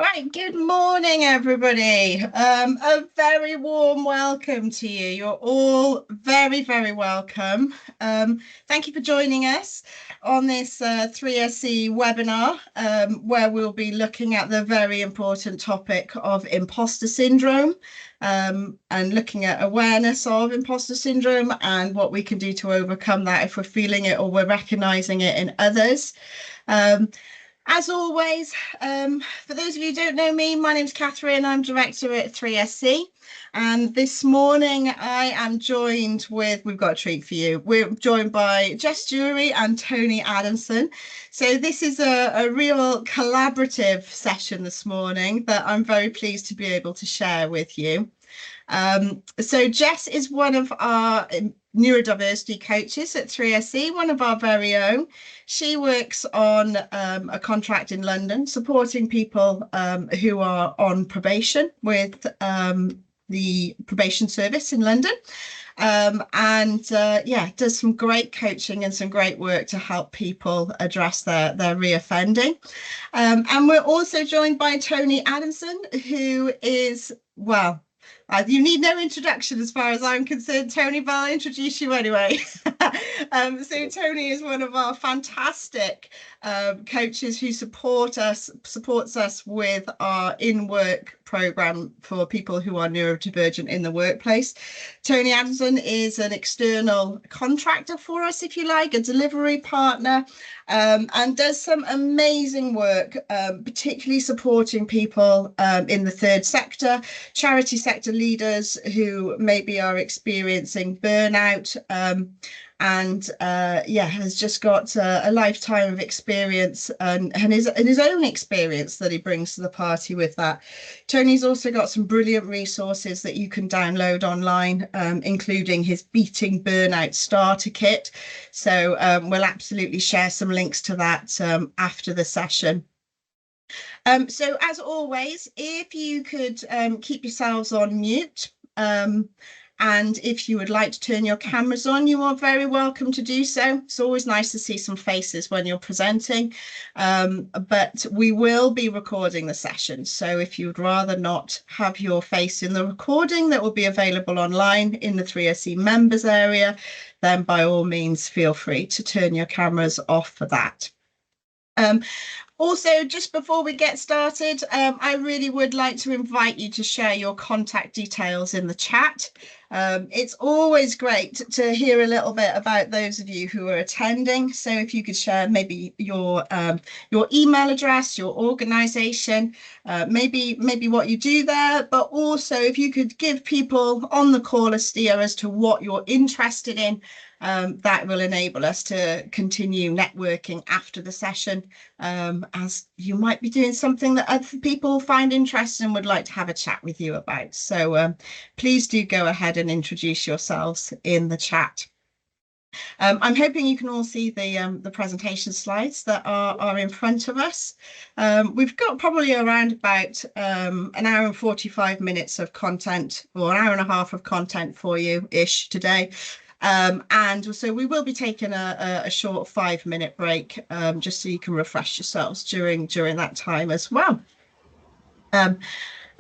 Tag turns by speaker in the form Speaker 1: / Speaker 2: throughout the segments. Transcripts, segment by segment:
Speaker 1: Right, good morning, everybody. A very warm welcome to you. You're all very, very welcome. Thank you for joining us on this 3SE webinar, where we'll be looking at the very important topic of imposter syndrome, and looking at awareness of imposter syndrome and what we can do to overcome that if we're feeling it or we're recognizing it in others. As always, for those of you who don't know me, my name's Catherine. I'm director at 3SC. And this morning I am joined with, we've got a treat for you. We're joined by Jess Jury and Tony Adamson. So this is a real collaborative session this morning that I'm very pleased to be able to share with you. So Jess is one of our neurodiversity coaches at 3SE, one of our very own. She works on a contract in London, supporting people who are on probation with the probation service in London. Does some great coaching and some great work to help people address their reoffending. And we're also joined by Tony Adamson, who is, well, you need no introduction as far as I'm concerned, Tony, but I'll introduce you anyway. So Tony is one of our fantastic coaches who supports us with our in-work program for people who are neurodivergent in the workplace. Tony Adamson is an external contractor for us, if you like, a delivery partner, and does some amazing work, particularly supporting people in the third sector, charity sector leaders who maybe are experiencing burnout, has just got a lifetime of experience and his own experience that he brings to the party with that. Tony's also got some brilliant resources that you can download online, including his Beating Burnout Starter Kit. So we'll absolutely share some links to that after the session. So as always, if you could keep yourselves on mute, and if you would like to turn your cameras on, you are very welcome to do so. It's always nice to see some faces when you're presenting, but we will be recording the session. So if you'd rather not have your face in the recording that will be available online in the 3SE members area, then by all means, feel free to turn your cameras off for that. Also, just before we get started, I really would like to invite you to share your contact details in the chat. It's always great to hear a little bit about those of you who are attending. So if you could share maybe your email address, your organisation, maybe what you do there, but also if you could give people on the call a steer as to what you're interested in. That will enable us to continue networking after the session, as you might be doing something that other people find interesting and would like to have a chat with you about. So please do go ahead and introduce yourselves in the chat. I'm hoping you can all see the presentation slides that are in front of us. We've got probably around about an hour and 45 minutes of content, or an hour and a half of content for you-ish today. And so we will be taking a short 5-minute break, just so you can refresh yourselves during that time as well.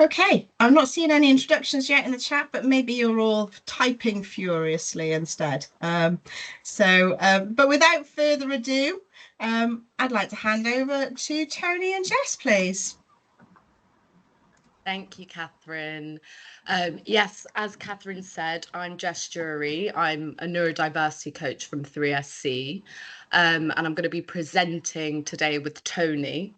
Speaker 1: Okay, I'm not seeing any introductions yet in the chat, but maybe you're all typing furiously instead. But without further ado, I'd like to hand over to Tony and Jess, please.
Speaker 2: Thank you, Catherine. Yes, as Catherine said, I'm Jess Jury. I'm a neurodiversity coach from 3SC, and I'm going to be presenting today with Tony.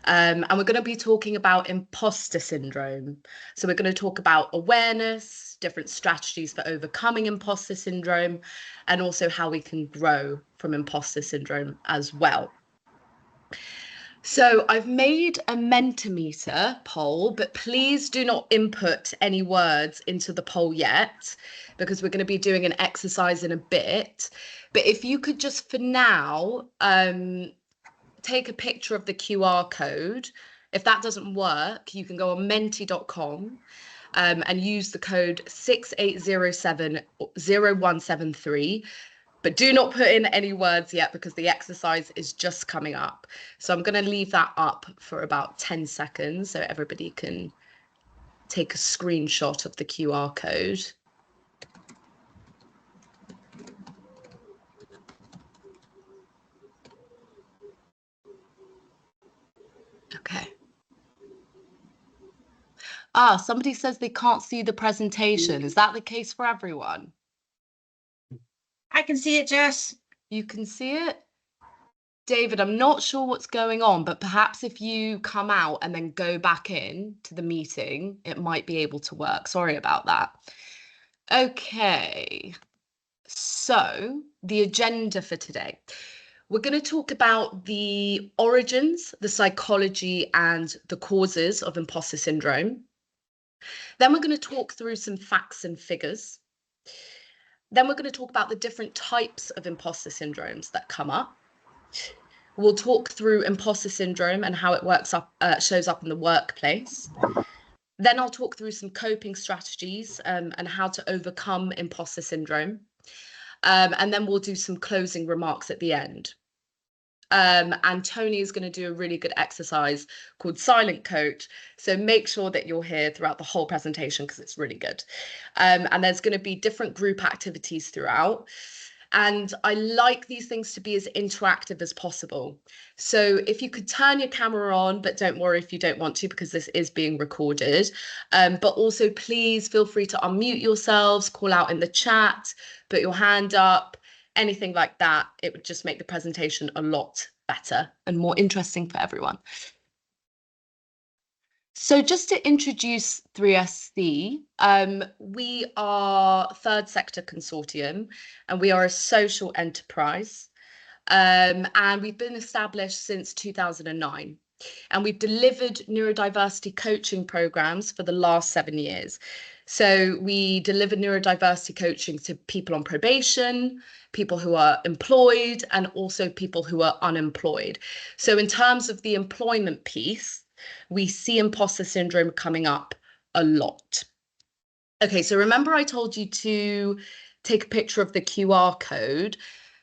Speaker 2: And we're going to be talking about imposter syndrome. So we're going to talk about awareness, different strategies for overcoming imposter syndrome, and also how we can grow from imposter syndrome as well. So I've made a Mentimeter poll, but please do not input any words into the poll yet, because we're going to be doing an exercise in a bit. But if you could just for now take a picture of the QR code. If that doesn't work, you can go on menti.com and use the code 68070173. But do not put in any words yet because the exercise is just coming up. So I'm going to leave that up for about 10 seconds so everybody can take a screenshot of the QR code. Okay. Ah, somebody says they can't see the presentation. Is that the case for everyone?
Speaker 1: I can see it, Jess.
Speaker 2: You can see it? David, I'm not sure what's going on, but perhaps if you come out and then go back in to the meeting, it might be able to work. Sorry about that. Okay, so the agenda for today. We're going to talk about the origins, the psychology, and the causes of imposter syndrome. Then we're going to talk through some facts and figures. Then we're going to talk about the different types of imposter syndromes that come up. We'll talk through imposter syndrome and how it shows up in the workplace. Then I'll talk through some coping strategies and how to overcome imposter syndrome. And then we'll do some closing remarks at the end. And Tony is going to do a really good exercise called Silent Coach. So make sure that you're here throughout the whole presentation because it's really good. And there's going to be different group activities throughout. And I like these things to be as interactive as possible. So if you could turn your camera on, but don't worry if you don't want to, because this is being recorded. But also please feel free to unmute yourselves, call out in the chat, put your hand up, anything like that. It would just make the presentation a lot better and more interesting for everyone. So just to introduce 3SC, we are Third Sector Consortium and we are a social enterprise. And we've been established since 2009. And we've delivered neurodiversity coaching programs for the last 7 years. So we deliver neurodiversity coaching to people on probation, people who are employed, and also people who are unemployed. So in terms of the employment piece, we see imposter syndrome coming up a lot. Okay, so remember I told you to take a picture of the QR code.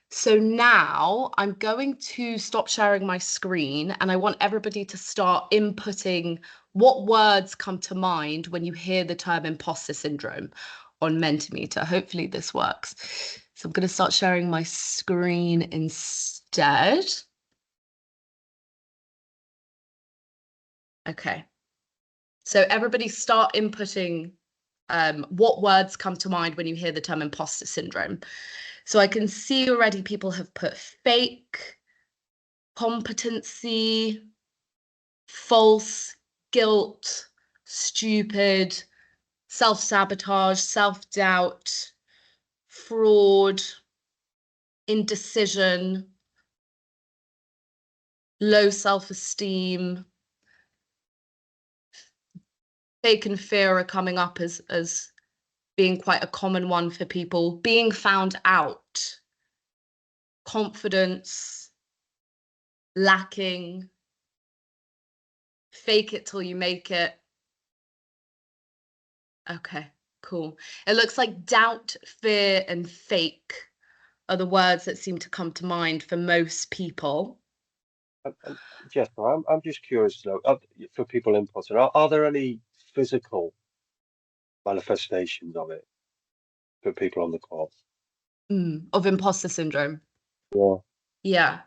Speaker 2: So now I'm going to stop sharing my screen and I want everybody to start inputting what words come to mind when you hear the term imposter syndrome on Mentimeter. Hopefully this works. So I'm going to start sharing my screen instead. Okay. So everybody start inputting what words come to mind when you hear the term imposter syndrome. So I can see already people have put fake, competency, false, guilt, stupid, self-sabotage, self-doubt, fraud, indecision, low self-esteem. Fake and fear are coming up as being quite a common one for people. Being found out, confidence, lacking, fake it till you make it. Okay, cool. It looks like doubt, fear, and fake are the words that seem to come to mind for most people.
Speaker 3: Jesper, I'm just curious to know, for people imposter, are there any physical manifestations of it for people on the course?
Speaker 2: Of imposter syndrome?
Speaker 3: Yeah.
Speaker 2: Yeah.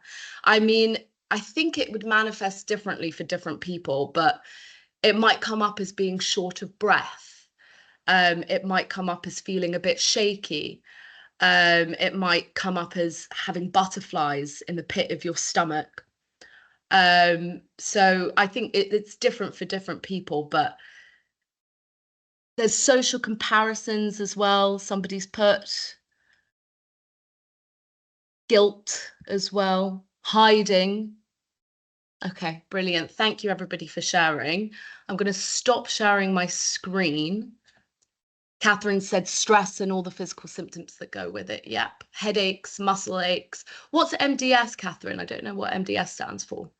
Speaker 2: I mean, I think it would manifest differently for different people, but it might come up as being short of breath. It might come up as feeling a bit shaky. It might come up as having butterflies in the pit of your stomach. So I think it's different for different people, but there's social comparisons as well. Somebody's put guilt as well, hiding. Okay, brilliant. Thank you everybody for sharing. I'm going to stop sharing my screen. Catherine said stress and all the physical symptoms that go with it. Yep. Headaches, muscle aches. What's MDS, Catherine? I don't know what MDS stands for.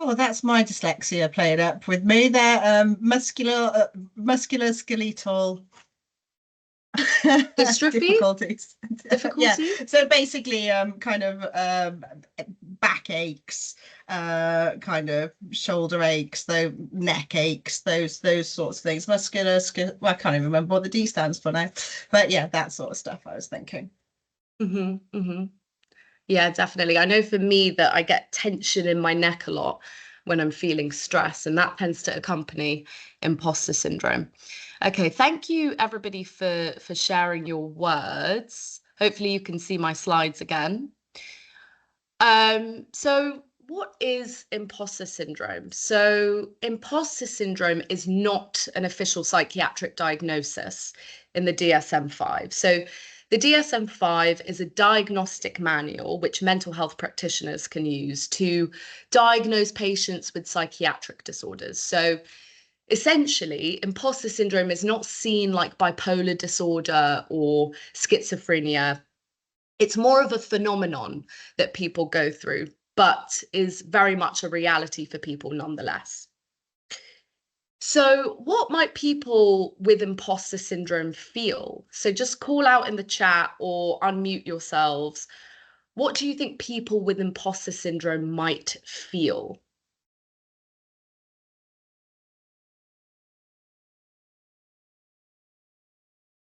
Speaker 1: Oh, that's my dyslexia playing up with me. They're musculoskeletal
Speaker 2: Dystrophy?
Speaker 1: difficulties. Yeah.
Speaker 2: Difficulty?
Speaker 1: So basically, kind of backaches, kind of shoulder aches, though neck aches, those sorts of things. Muscular, well, I can't even remember what the D stands for now, but yeah, that sort of stuff I was thinking.
Speaker 2: Yeah, definitely. I know for me that I get tension in my neck a lot when I'm feeling stress, and that tends to accompany imposter syndrome. Okay, thank you everybody for sharing your words. Hopefully you can see my slides again. So what is imposter syndrome? So imposter syndrome is not an official psychiatric diagnosis in the DSM-5. So the DSM-5 is a diagnostic manual which mental health practitioners can use to diagnose patients with psychiatric disorders. So essentially, imposter syndrome is not seen like bipolar disorder or schizophrenia. It's more of a phenomenon that people go through, but is very much a reality for people nonetheless. So what might people with imposter syndrome feel? So just call out in the chat or unmute yourselves. What do you think people with imposter syndrome might feel?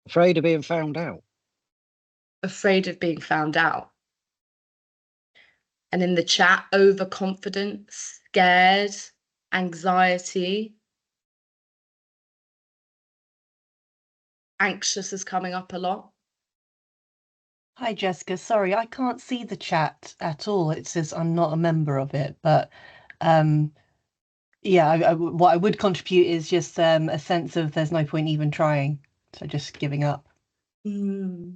Speaker 4: Afraid of being found out.
Speaker 2: Afraid of being found out. And in the chat, overconfidence, scared, anxiety. Anxious is coming up a lot.
Speaker 5: Hi, Jessica. Sorry, I can't see the chat at all. It says I'm not a member of it, but yeah, what I would contribute is just a sense of there's no point even trying, so just giving up.
Speaker 2: No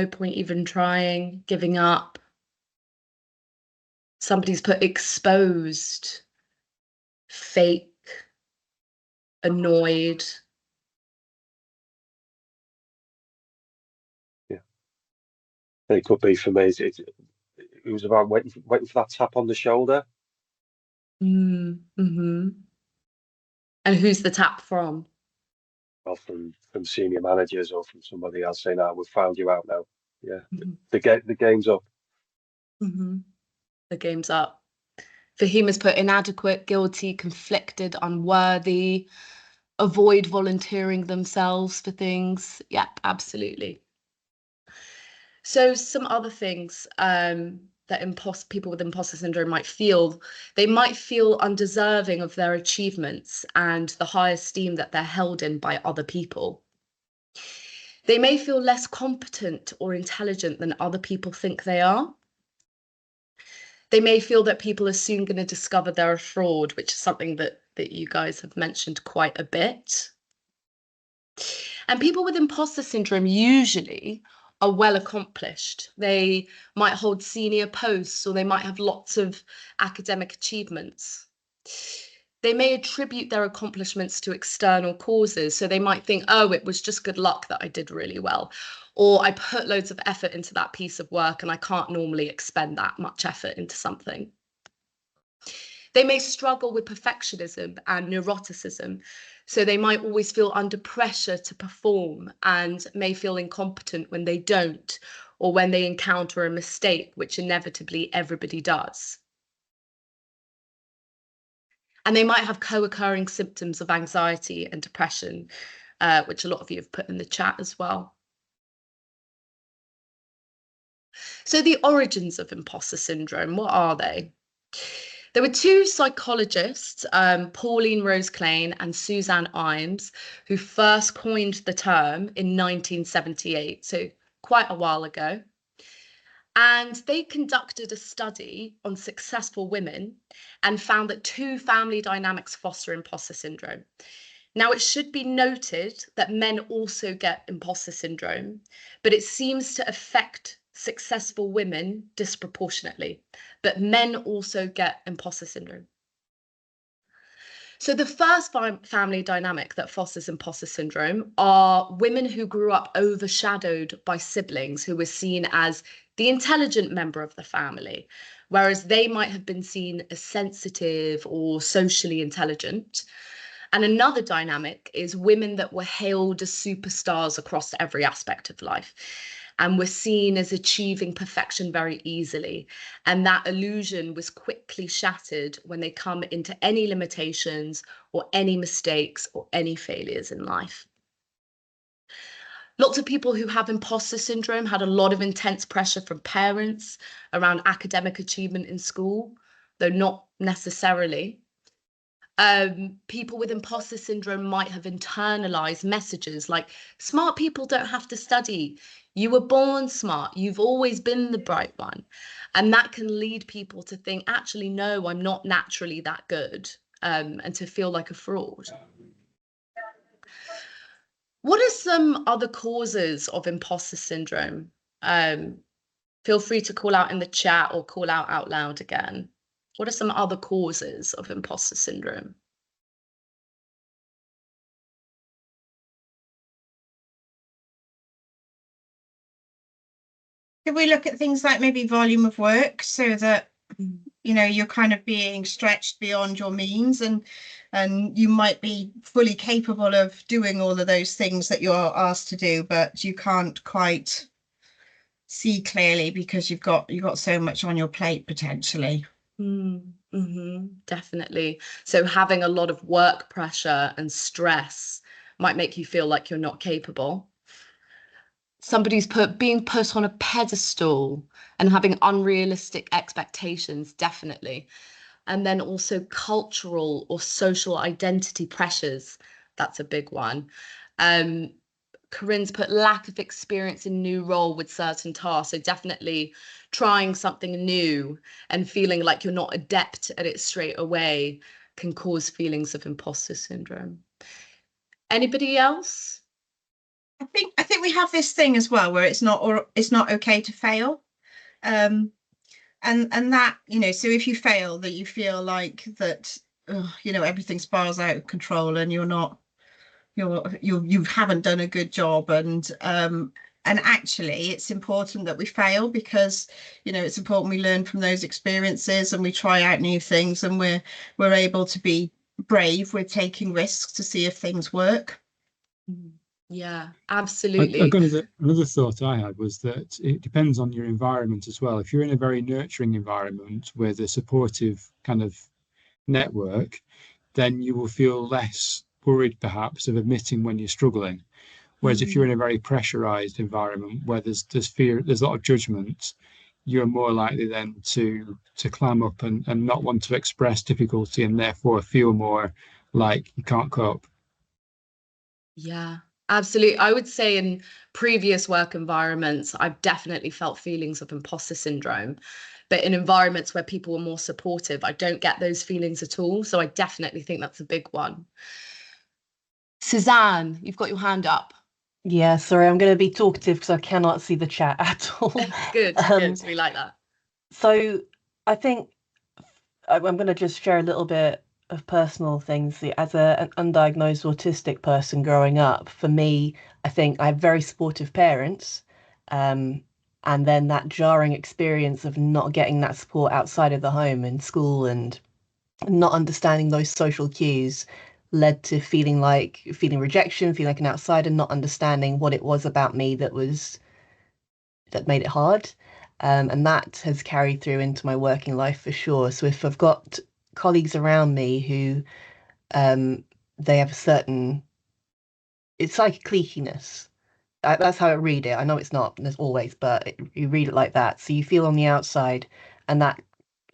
Speaker 2: point even trying, giving up. Somebody's put exposed, fake, annoyed.
Speaker 3: Yeah, it could be for me. It was about waiting for that tap on the shoulder.
Speaker 2: Mm-hmm. And who's the tap from?
Speaker 3: Well, from senior managers or from somebody else saying, "Ah, we've found you out now." Yeah,
Speaker 2: Mm-hmm.
Speaker 3: the game's up.
Speaker 2: Mm-hmm. The game's up. Fahim has put inadequate, guilty, conflicted, unworthy, avoid volunteering themselves for things. Yep, absolutely. So some other things that people with imposter syndrome might feel. They might feel undeserving of their achievements and the high esteem that they're held in by other people. They may feel less competent or intelligent than other people think they are. They may feel that people are soon going to discover they're a fraud, which is something that you guys have mentioned quite a bit. And people with imposter syndrome usually are well accomplished. They might hold senior posts or they might have lots of academic achievements. They may attribute their accomplishments to external causes. So they might think, oh, it was just good luck that I did really well. Or I put loads of effort into that piece of work and I can't normally expend that much effort into something. They may struggle with perfectionism and neuroticism. So they might always feel under pressure to perform and may feel incompetent when they don't, or when they encounter a mistake, which inevitably everybody does. And they might have co-occurring symptoms of anxiety and depression, which a lot of you have put in the chat as well. So the origins of imposter syndrome, what are they? There were two psychologists, Pauline Rose Klein and Suzanne Imes, who first coined the term in 1978, so quite a while ago. And they conducted a study on successful women and found that two family dynamics foster imposter syndrome. Now, it should be noted that men also get imposter syndrome, but it seems to affect successful women disproportionately, but men also get imposter syndrome. So the first family dynamic that fosters imposter syndrome are women who grew up overshadowed by siblings who were seen as the intelligent member of the family, whereas they might have been seen as sensitive or socially intelligent. And another dynamic is women that were hailed as superstars across every aspect of life and were seen as achieving perfection very easily. And that illusion was quickly shattered when they come into any limitations or any mistakes or any failures in life. Lots of people who have imposter syndrome had a lot of intense pressure from parents around academic achievement in school, though not necessarily. People with imposter syndrome might have internalized messages like, smart people don't have to study. You were born smart. You've always been the bright one. And that can lead people to think, actually, no, I'm not naturally that good, and to feel like a fraud. What are some other causes of imposter syndrome? Feel free to call out in the chat or call out loud again. What are some other causes of imposter syndrome?
Speaker 1: Could we look at things like maybe volume of work, so that you're kind of being stretched beyond your means, and you might be fully capable of doing all of those things that you're asked to do, but you can't quite see clearly because you've got so much on your plate potentially.
Speaker 2: Definitely. So having a lot of work pressure and stress might make you feel like you're not capable. Somebody's being put on a pedestal and having unrealistic expectations, definitely. And then also cultural or social identity pressures. That's a big one. Corinne's put lack of experience in new role with certain tasks. So definitely trying something new and feeling like you're not adept at it straight away can cause feelings of imposter syndrome. Anybody else?
Speaker 1: I think we have this thing as well where it's not okay to fail. And that, so if you fail, that you feel like that, everything spirals out of control and you haven't done a good job. And actually it's important that we fail, because it's important we learn from those experiences and we try out new things, and we're able to be brave with taking risks to see if things work.
Speaker 2: Yeah, absolutely.
Speaker 6: Another thought I had was that it depends on your environment as well. If you're in a very nurturing environment with a supportive kind of network, then you will feel less worried perhaps of admitting when you're struggling. Whereas if you're in a very pressurized environment where there's fear, there's a lot of judgment, you're more likely then to clam up and not want to express difficulty, and therefore feel more like you can't cope.
Speaker 2: Yeah, absolutely. I would say in previous work environments, I've definitely felt feelings of imposter syndrome. But in environments where people were more supportive, I don't get those feelings at all. So I definitely think that's a big one. Suzanne, you've got your hand up.
Speaker 5: Yeah, sorry, I'm going to be talkative because I cannot see the chat at all.
Speaker 2: Good. We like that.
Speaker 5: So I think I'm going to just share a little bit of personal things. As an undiagnosed autistic person growing up, for me, I think I have very supportive parents. And then that jarring experience of not getting that support outside of the home and school, and not understanding those social cues, led to feeling rejection, feeling like an outsider, not understanding what it was about me that made it hard. And that has carried through into my working life for sure. So if I've got colleagues around me who they have a certain, it's like cliqueiness. That's how I read it. I know it's not as always, but you read it like that. So you feel on the outside, and that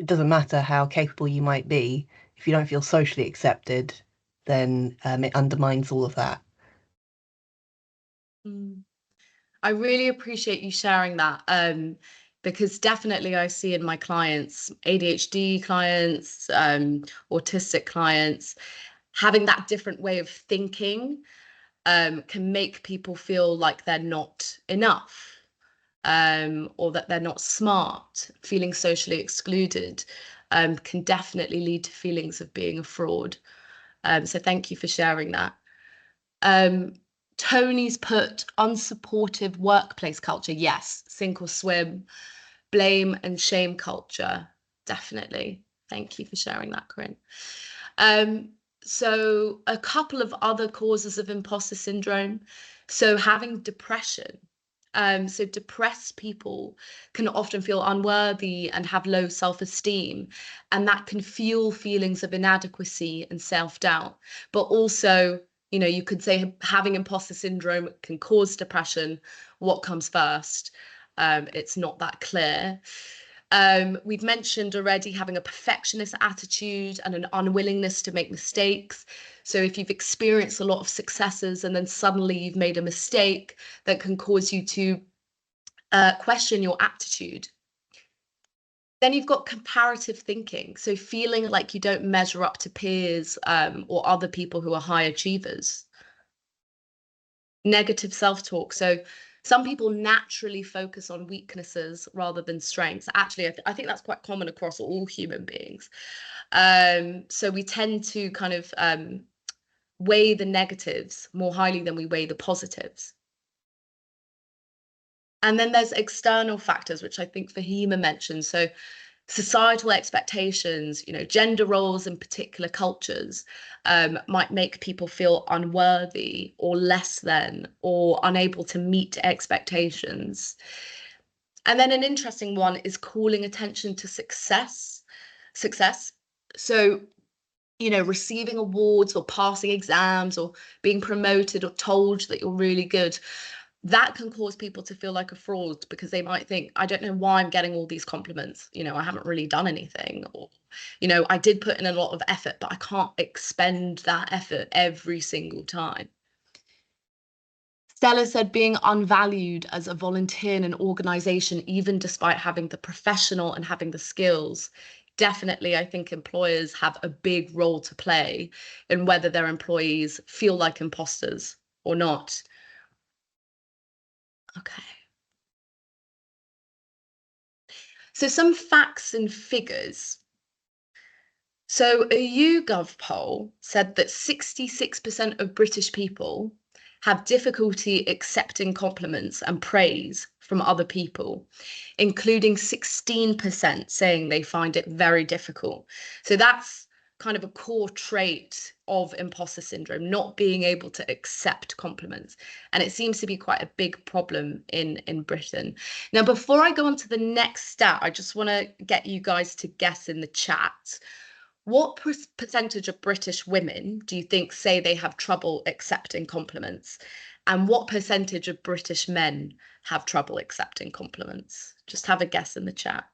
Speaker 5: it doesn't matter how capable you might be. If you don't feel socially accepted, then it undermines all of that.
Speaker 2: I really appreciate you sharing that, because definitely I see in my clients, ADHD clients, autistic clients, having that different way of thinking can make people feel like they're not enough, or that they're not smart. Feeling socially excluded can definitely lead to feelings of being a fraud. So thank you for sharing that. Tony's put unsupportive workplace culture. Yes, sink or swim, blame and shame culture. Definitely. Thank you for sharing that, Corinne. So a couple of other causes of imposter syndrome. So having depression. So depressed people can often feel unworthy and have low self-esteem, and that can fuel feelings of inadequacy and self-doubt. But also, you know, you could say having imposter syndrome can cause depression. What comes first? It's not that clear. We've mentioned already having a perfectionist attitude and an unwillingness to make mistakes. So if you've experienced a lot of successes and then suddenly you've made a mistake, that can cause you to question your aptitude. Then you've got comparative thinking. So feeling like you don't measure up to peers or other people who are high achievers. Negative self-talk. So some people naturally focus on weaknesses rather than strengths. Actually, I think that's quite common across all human beings. So we tend to kind of weigh the negatives more highly than we weigh the positives. And then there's external factors, which I think Fahima mentioned. So societal expectations, you know, gender roles in particular cultures might make people feel unworthy or less than or unable to meet expectations. And then an interesting one is calling attention to success. So, you know, receiving awards or passing exams or being promoted or told that you're really good. That can cause people to feel like a fraud because they might think, I don't know why I'm getting all these compliments. You know, I haven't really done anything. Or, you know, I did put in a lot of effort, but I can't expend that effort every single time. Stella said being unvalued as a volunteer in an organization, even despite having the professional and having the skills. Definitely, I think employers have a big role to play in whether their employees feel like imposters or not. Okay. So some facts and figures. So a YouGov poll said that 66% of British people have difficulty accepting compliments and praise from other people, including 16% saying they find it very difficult. So that's kind of a core trait of imposter syndrome, not being able to accept compliments. And it seems to be quite a big problem in Britain. Now, before I go on to the next stat, I just want to get you guys to guess in the chat. What percentage of British women do you think say they have trouble accepting compliments? And what percentage of British men have trouble accepting compliments? Just have a guess in the chat.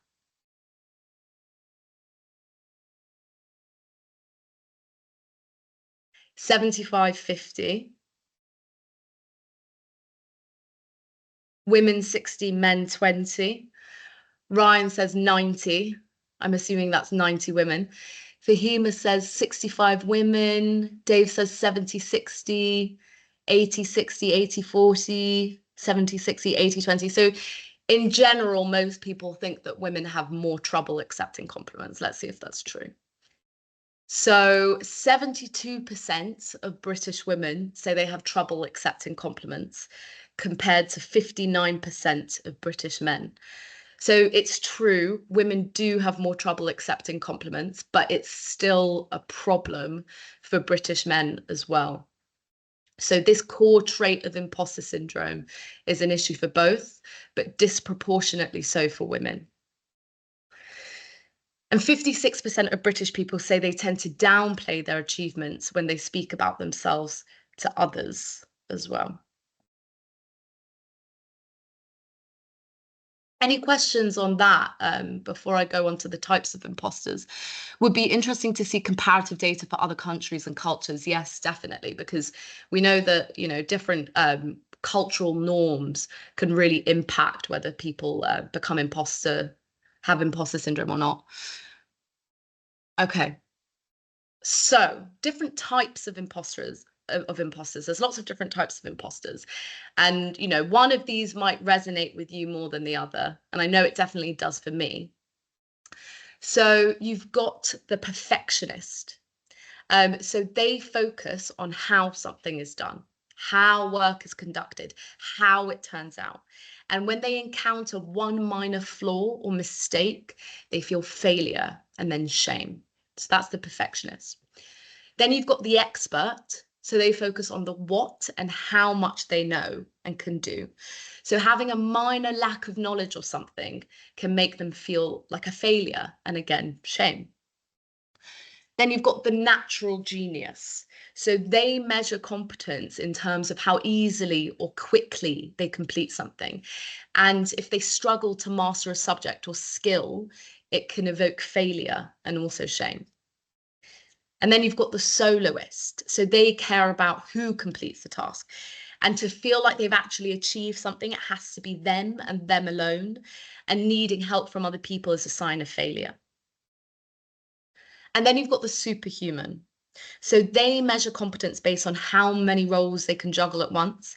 Speaker 2: 75-50. Women 60, men 20. Ryan says 90. I'm assuming that's 90 women. Fahima says 65 women. Dave says 70-60, 80-60, 80-40, 70-60, 80-20. So in general, most people think that women have more trouble accepting compliments. Let's see if that's true. So 72% of British women say they have trouble accepting compliments, compared to 59% of British men. So it's true, women do have more trouble accepting compliments, but it's still a problem for British men as well. So this core trait of imposter syndrome is an issue for both, but disproportionately so for women. And 56% of British people say they tend to downplay their achievements when they speak about themselves to others as well. Any questions on that before I go on to the types of imposters? Would be interesting to see comparative data for other countries and cultures. Yes, definitely, because we know that, you know, different cultural norms can really impact whether people become have imposter syndrome or not. Okay, so different types of imposters. There's lots of different types of imposters, and you know, one of these might resonate with you more than the other, and I know it definitely does for me. So you've got the perfectionist. So they focus on how something is done, how work is conducted, how it turns out. And when they encounter one minor flaw or mistake, they feel failure and then shame. So that's the perfectionist. Then you've got the expert. So they focus on the what and how much they know and can do. So having a minor lack of knowledge or something can make them feel like a failure, and again, shame. Then you've got the natural genius. So they measure competence in terms of how easily or quickly they complete something. And if they struggle to master a subject or skill, it can evoke failure and also shame. And then you've got the soloist. So they care about who completes the task. And to feel like they've actually achieved something, it has to be them and them alone. And needing help from other people is a sign of failure. And then you've got the superhuman. So they measure competence based on how many roles they can juggle at once.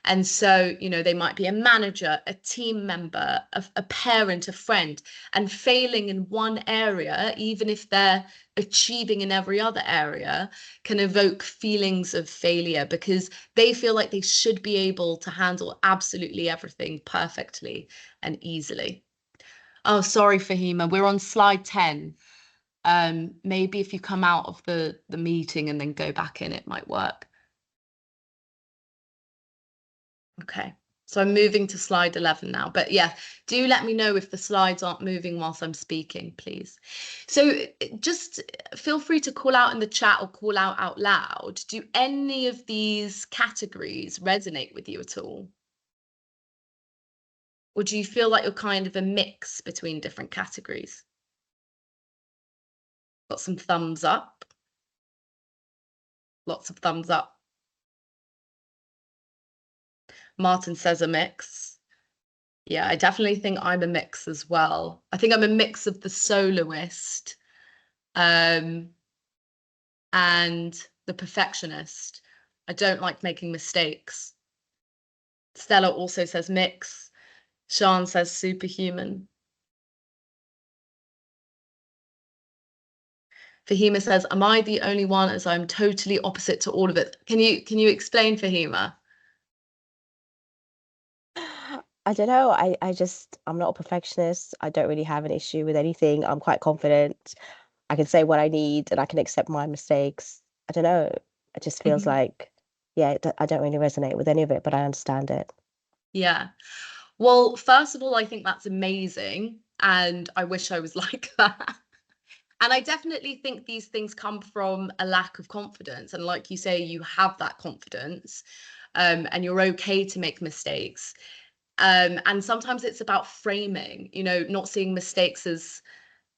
Speaker 2: And so, you know, they might be a manager, a team member, a parent, a friend, and failing in one area, even if they're achieving in every other area, can evoke feelings of failure because they feel like they should be able to handle absolutely everything perfectly and easily. Oh, sorry, Fahima, we're on slide 10. Maybe if you come out of the meeting and then go back in, it might work. Okay, so I'm moving to slide 11 now, but yeah, do let me know if the slides aren't moving whilst I'm speaking, please. So just feel free to call out in the chat or call out loud. Do any of these categories resonate with you at all? Or do you feel like you're kind of a mix between different categories? Got some thumbs up. Lots of thumbs up. Martin says a mix. Yeah, I definitely think I'm a mix as well. I think I'm a mix of the soloist and the perfectionist. I don't like making mistakes. Stella also says mix. Sean says superhuman. Fahima says, am I the only one, as I'm totally opposite to all of it? Can you explain, Fahima?
Speaker 7: I don't know. I'm not a perfectionist. I don't really have an issue with anything. I'm quite confident. I can say what I need and I can accept my mistakes. I don't know. It just feels like, yeah, I don't really resonate with any of it, but I understand it.
Speaker 2: Yeah. Well, first of all, I think that's amazing. And I wish I was like that. And I definitely think these things come from a lack of confidence. And like you say, you have that confidence and you're okay to make mistakes. And sometimes it's about framing, you know, not seeing mistakes as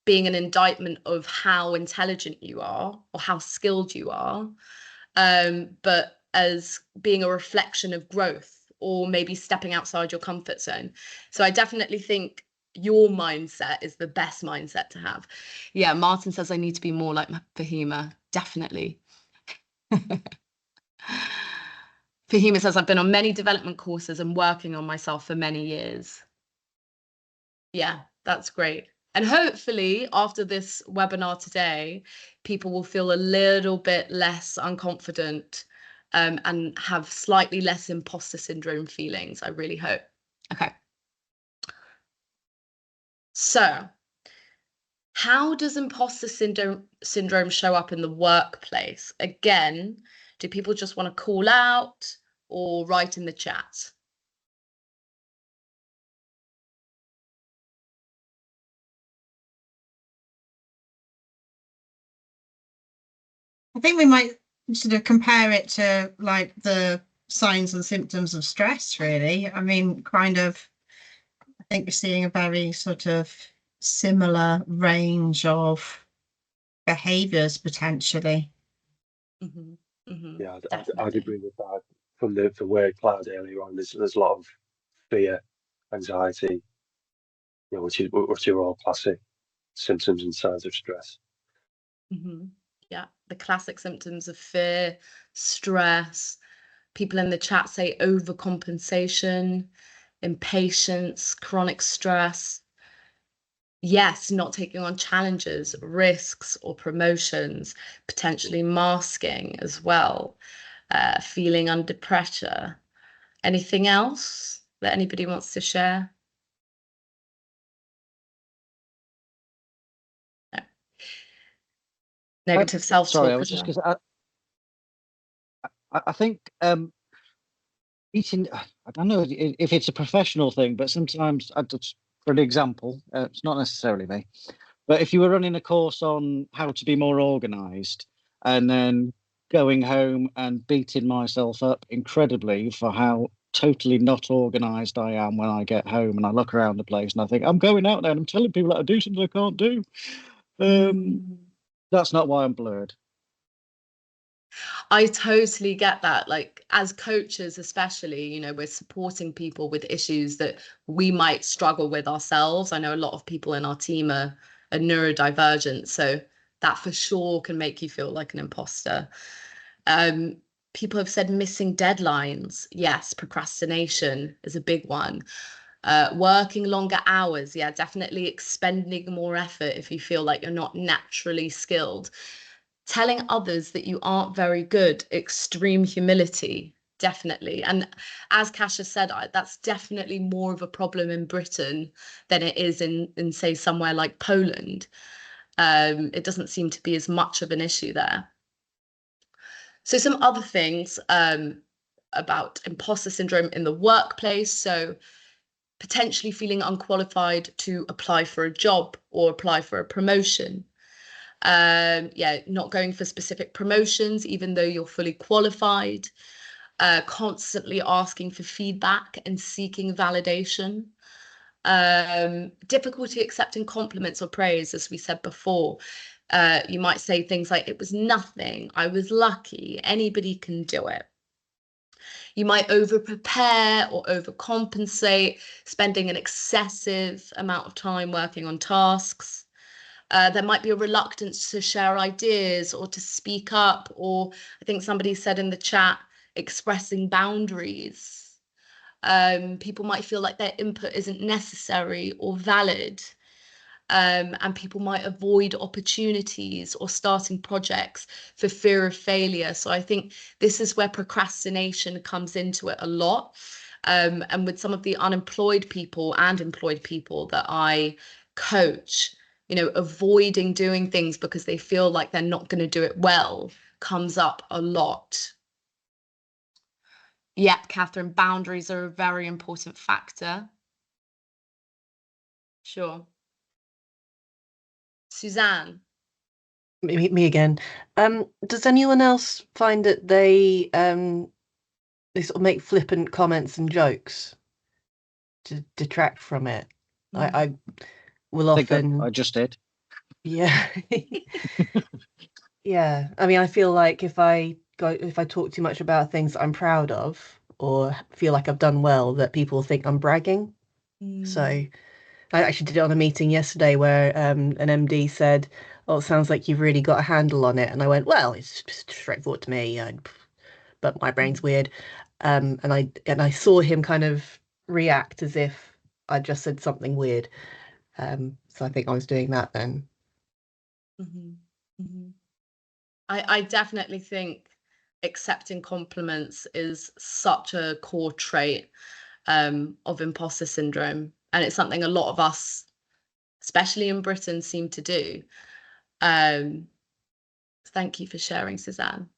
Speaker 2: being an indictment of how intelligent you are or how skilled you are, but as being a reflection of growth or maybe stepping outside your comfort zone. So I definitely think your mindset is the best mindset to have. Yeah, Martin says I need to be more like Fahima. Definitely. Fahima says I've been on many development courses and working on myself for many years. Yeah, that's great. And hopefully after this webinar today, people will feel a little bit less unconfident and have slightly less imposter syndrome feelings. I really hope. Okay. So how does imposter syndrome show up in the workplace? Again, do people just want to call out or write in the chat?
Speaker 1: I think we might sort of compare it to like the signs and symptoms of stress, really. I mean, kind of, I think we're seeing a very sort of similar range of behaviors potentially.
Speaker 2: Mm-hmm. Mm-hmm.
Speaker 3: Yeah, I'd
Speaker 2: Definitely.
Speaker 3: agree with that. From the word cloud earlier on, there's a lot of fear, anxiety, you know, which are all classic symptoms and signs of stress.
Speaker 2: Mm-hmm. Yeah, the classic symptoms of fear, stress. People in the chat say overcompensation, impatience, chronic stress. Yes, not taking on challenges, risks, or promotions, potentially masking as well, feeling under pressure. Anything else that anybody wants to share? No. Negative self-talk.
Speaker 4: Sorry, I was just because I think eating. I don't know if it's a professional thing, but sometimes for an example, it's not necessarily me, but if you were running a course on how to be more organised, and then going home and beating myself up incredibly for how totally not organised I am when I get home, and I look around the place and I think I'm going out there and I'm telling people how to do something I can't do. That's not why I'm blurred.
Speaker 2: I totally get that. Like, as coaches, especially, you know, we're supporting people with issues that we might struggle with ourselves. I know a lot of people in our team are neurodivergent, so that for sure can make you feel like an imposter. People have said missing deadlines. Yes, procrastination is a big one. Working longer hours. Yeah, definitely expending more effort if you feel like you're not naturally skilled. Telling others that you aren't very good, extreme humility, definitely. And as Kasia said, that's definitely more of a problem in Britain than it is in say, somewhere like Poland. It doesn't seem to be as much of an issue there. So some other things about imposter syndrome in the workplace. So potentially feeling unqualified to apply for a job or apply for a promotion. Yeah, not going for specific promotions, even though you're fully qualified, constantly asking for feedback and seeking validation, difficulty accepting compliments or praise, as we said before. You might say things like, it was nothing, I was lucky, anybody can do it. You might over-prepare or overcompensate, spending an excessive amount of time working on tasks. There might be a reluctance to share ideas or to speak up, or I think somebody said in the chat, expressing boundaries. People might feel like their input isn't necessary or valid. And people might avoid opportunities or starting projects for fear of failure. So I think this is where procrastination comes into it a lot. And with some of the unemployed people and employed people that I coach, you know, avoiding doing things because they feel like they're not going to do it well comes up a lot. Yeah, Catherine, boundaries are a very important factor. Sure. Suzanne.
Speaker 5: Me again. Does anyone else find that they sort of make flippant comments and jokes to detract from it? I will often.
Speaker 4: I just did.
Speaker 5: Yeah. Yeah. I mean, I feel like if I talk too much about things I'm proud of or feel like I've done well, that people think I'm bragging. So I actually did it on a meeting yesterday where an MD said, "Oh, it sounds like you've really got a handle on it." And I went, "Well, it's just straightforward to me, but my brain's weird." And I saw him kind of react as if I just said something weird. So I think I was doing that then.
Speaker 2: I definitely think accepting compliments is such a core trait of imposter syndrome, and it's something a lot of us, especially in Britain, seem to do. Thank you for sharing, Suzanne.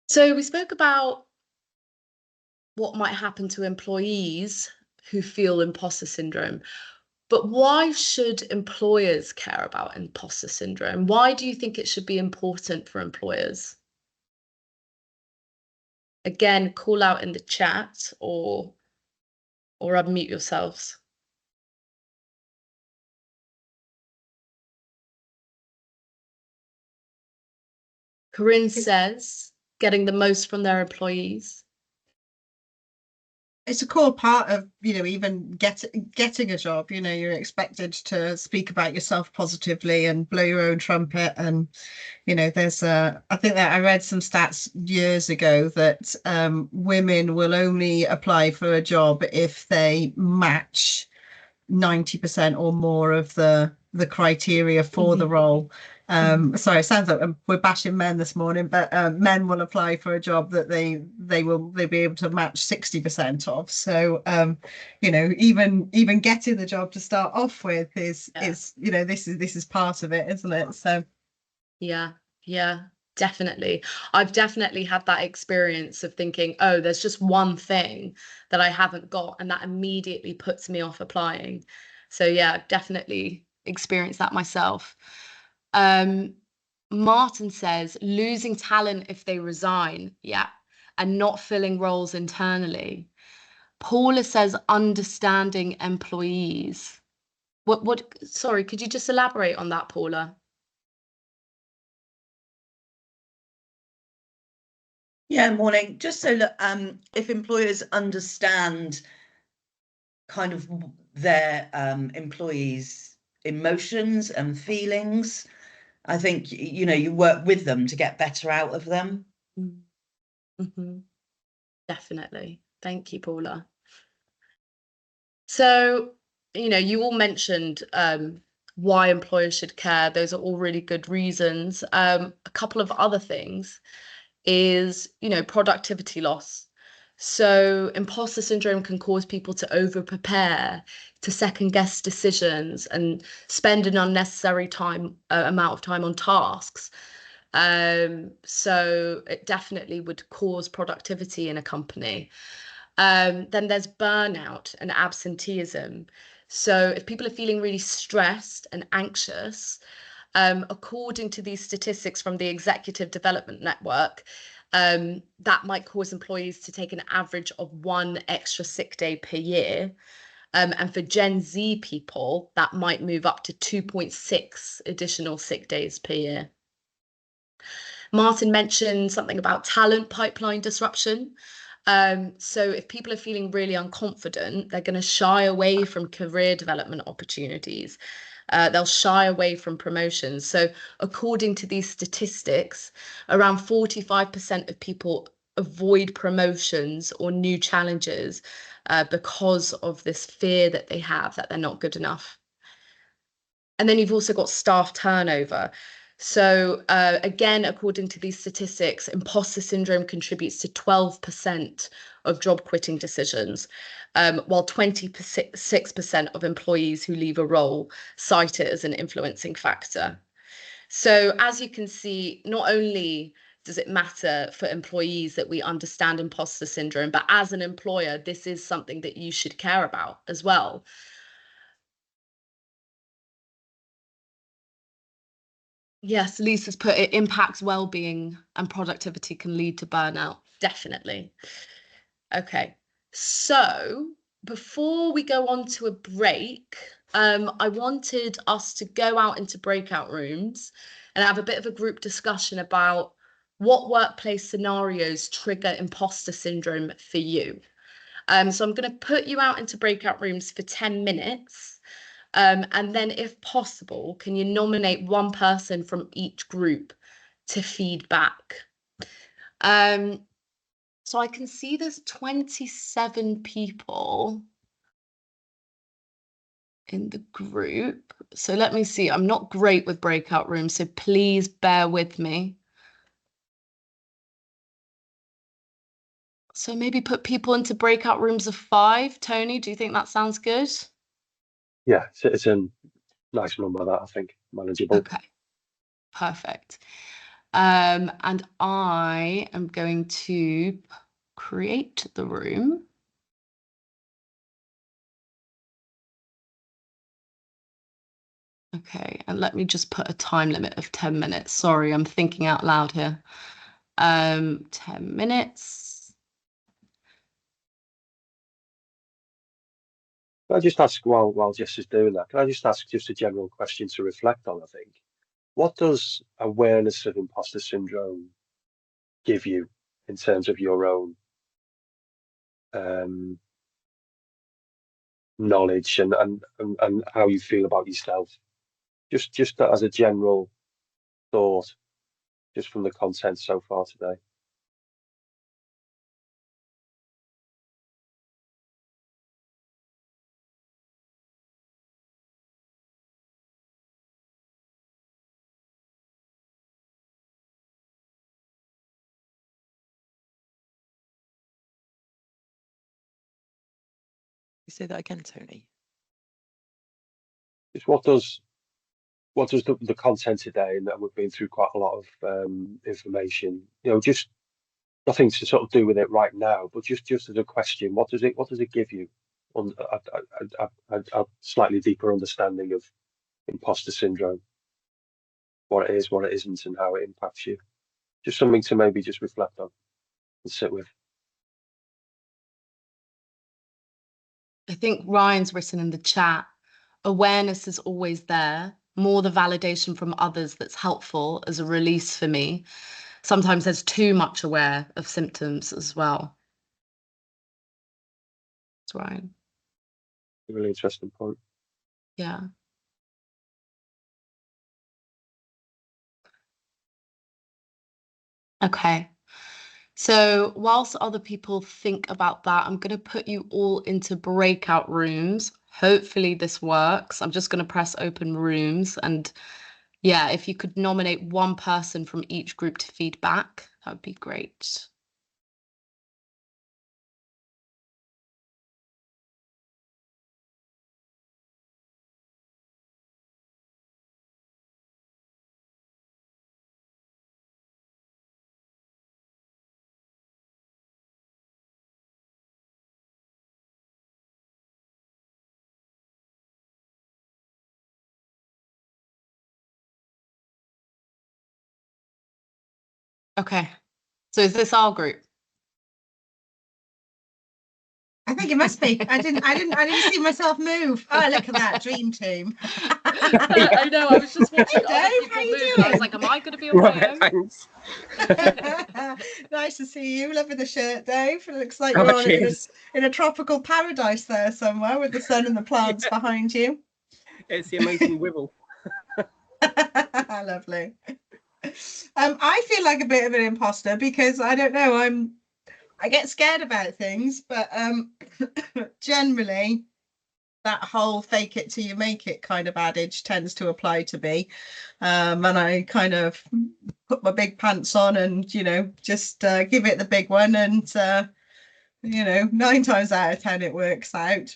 Speaker 2: So we spoke about what might happen to employees who feel imposter syndrome, but why should employers care about imposter syndrome? Why do you think it should be important for employers? Again, call out in the chat or unmute yourselves. Corinne says, getting the most from their employees.
Speaker 1: It's a core part of, you know, even getting a job. You know, you're expected to speak about yourself positively and blow your own trumpet. And, you know, there's I think that I read some stats years ago that women will only apply for a job if they match 90% or more of the the criteria for the role. Sorry, it sounds like we're bashing men this morning, but men will apply for a job that they'll be able to match 60% of. So you know, even getting the job to start off with is you know, this is part of it, isn't it? So
Speaker 2: yeah, definitely. I've definitely had that experience of thinking, oh, there's just one thing that I haven't got, and that immediately puts me off applying. So yeah, I've definitely experienced that myself. Martin says losing talent if they resign, yeah, and not filling roles internally. Paula says understanding employees. What sorry, could you just elaborate on that, Paula?
Speaker 8: Yeah, morning. Just so that if employers understand kind of their employees' emotions and feelings, I think, you know, you work with them to get better out of them.
Speaker 2: Definitely. Thank you, Paula. So, you know, you all mentioned why employers should care. Those are all really good reasons. A couple of other things is, you know, productivity loss. So imposter syndrome can cause people to over prepare, to second guess decisions, and spend an unnecessary amount of time on tasks. So it definitely would cause productivity in a company. Then there's burnout and absenteeism. So if people are feeling really stressed and anxious, according to these statistics from the Executive Development Network, that might cause employees to take an average of 1 extra sick day per year. And for Gen Z people, that might move up to 2.6 additional sick days per year. Martin mentioned something about talent pipeline disruption. So if people are feeling really unconfident, they're going to shy away from career development opportunities. They'll shy away from promotions. So according to these statistics, around 45% of people avoid promotions or new challenges because of this fear that they have that they're not good enough. And then you've also got staff turnover. So again, according to these statistics, imposter syndrome contributes to 12% of job quitting decisions, while 26% of employees who leave a role cite it as an influencing factor. So as you can see, not only does it matter for employees that we understand imposter syndrome, but as an employer, this is something that you should care about as well. Yes, Lisa's put it impacts well-being and productivity can lead to burnout. Definitely. Okay, so before we go on to a break, I wanted us to go out into breakout rooms and have a bit of a group discussion about what workplace scenarios trigger imposter syndrome for you. So I'm going to put you out into breakout rooms for 10 minutes. And then if possible, can you nominate one person from each group to feedback? So I can see there's 27 people in the group. So let me see. I'm not great with breakout rooms, so please bear with me. So maybe put people into breakout rooms of 5. Tony, do you think that sounds good?
Speaker 3: Yeah, it's a nice number, that, I think, manageable.
Speaker 2: Okay, perfect. And I am going to create the room. Okay, and let me just put a time limit of 10 minutes. Sorry, I'm thinking out loud here. 10 minutes.
Speaker 3: Can I just ask, while Jess is doing that, can I just ask just a general question to reflect on, I think? What does awareness of imposter syndrome give you in terms of your own knowledge and how you feel about yourself? Just as a general thought, just from the content so far today.
Speaker 9: You say that again, Tony?
Speaker 3: Just what does the content today, and that we've been through quite a lot of information, just nothing to sort of do with it right now, but just as a question, what does it give you on a slightly deeper understanding of imposter syndrome, what it is, what it isn't, and how it impacts you? Just something to maybe just reflect on and sit with.
Speaker 2: I think Ryan's written in the chat, awareness is always there, more the validation from others that's helpful as a release for me. Sometimes there's too much aware of symptoms as well. That's Ryan.
Speaker 3: A really interesting point.
Speaker 2: Yeah. Okay. So whilst other people think about that, I'm going to put you all into breakout rooms. Hopefully this works. I'm just going to press open rooms. And yeah, if you could nominate one person from each group to feedback, that would be great. Okay. So is this our group?
Speaker 1: I think it must be. I didn't see myself move. Oh, look at that dream team.
Speaker 2: I know. I was just watching
Speaker 1: Hey,
Speaker 2: other
Speaker 1: Dave,
Speaker 2: people
Speaker 1: how you
Speaker 2: move. And I was
Speaker 1: doing?
Speaker 2: like, am I going to be on my own?
Speaker 3: Thanks.
Speaker 1: Nice to see you. Loving the shirt, Dave. It looks like
Speaker 3: Oh,
Speaker 1: you're
Speaker 3: cheers.
Speaker 1: in a tropical paradise there somewhere with the sun and the plants behind you.
Speaker 10: It's the amazing Wibble.
Speaker 1: Lovely. I feel like a bit of an imposter because I don't know, I get scared about things, but generally that whole fake it till you make it kind of adage tends to apply to me. And I kind of put my big pants on and, just give it the big one. And, 9 times out of 10 it works out.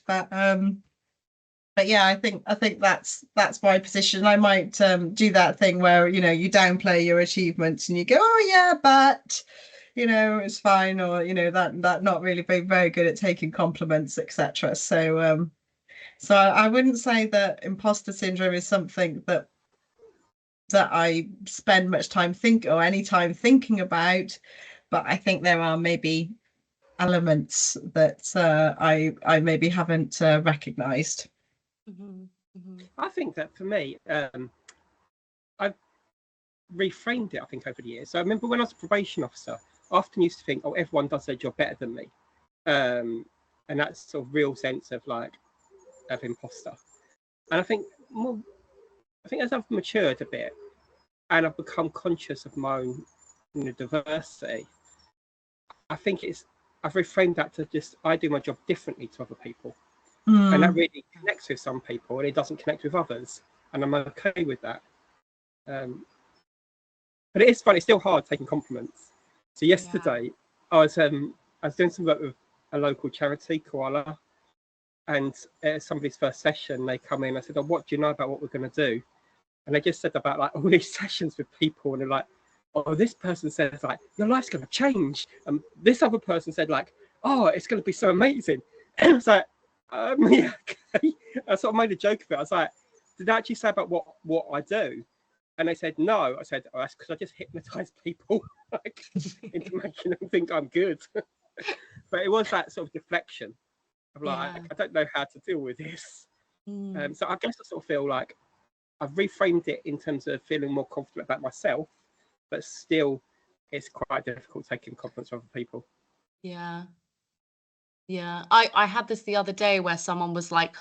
Speaker 1: But yeah, I think that's my position. I might do that thing where, you downplay your achievements and you go, oh yeah, but it's fine, or that not really being very good at taking compliments, etc. So I wouldn't say that imposter syndrome is something that I spend much time any time thinking about, but I think there are maybe elements that I maybe haven't recognized.
Speaker 2: Mm-hmm. Mm-hmm.
Speaker 10: I think that for me, I've reframed it, I think, over the years. So I remember when I was a probation officer, I often used to think, oh, everyone does their job better than me. And that's sort of real sense of imposter. And I think as I've matured a bit and I've become conscious of my own diversity, I think I've reframed that to just, I do my job differently to other people. And that really connects with some people and it doesn't connect with others. And I'm okay with that. But it is fun. It's still hard taking compliments. So yesterday, I was doing some work with a local charity, Koala, and somebody's first session, they come in. I said, "Oh, what do you know about what we're going to do?" And they just said about all these sessions with people, and they're like, "Oh, this person says your life's going to change," and this other person said "Oh, it's going to be so amazing." And I was like, "Yeah, okay." I sort of made a joke of it. I was like, "Did they actually say about what I do?" And they said no. I said, "Oh, that's because I just hypnotize people into making them think I'm good." But it was that sort of deflection of I don't know how to deal with this. So I guess I sort of feel like I've reframed it in terms of feeling more confident about myself, but still it's quite difficult taking compliments from other people.
Speaker 2: Yeah. I had this the other day where someone was like,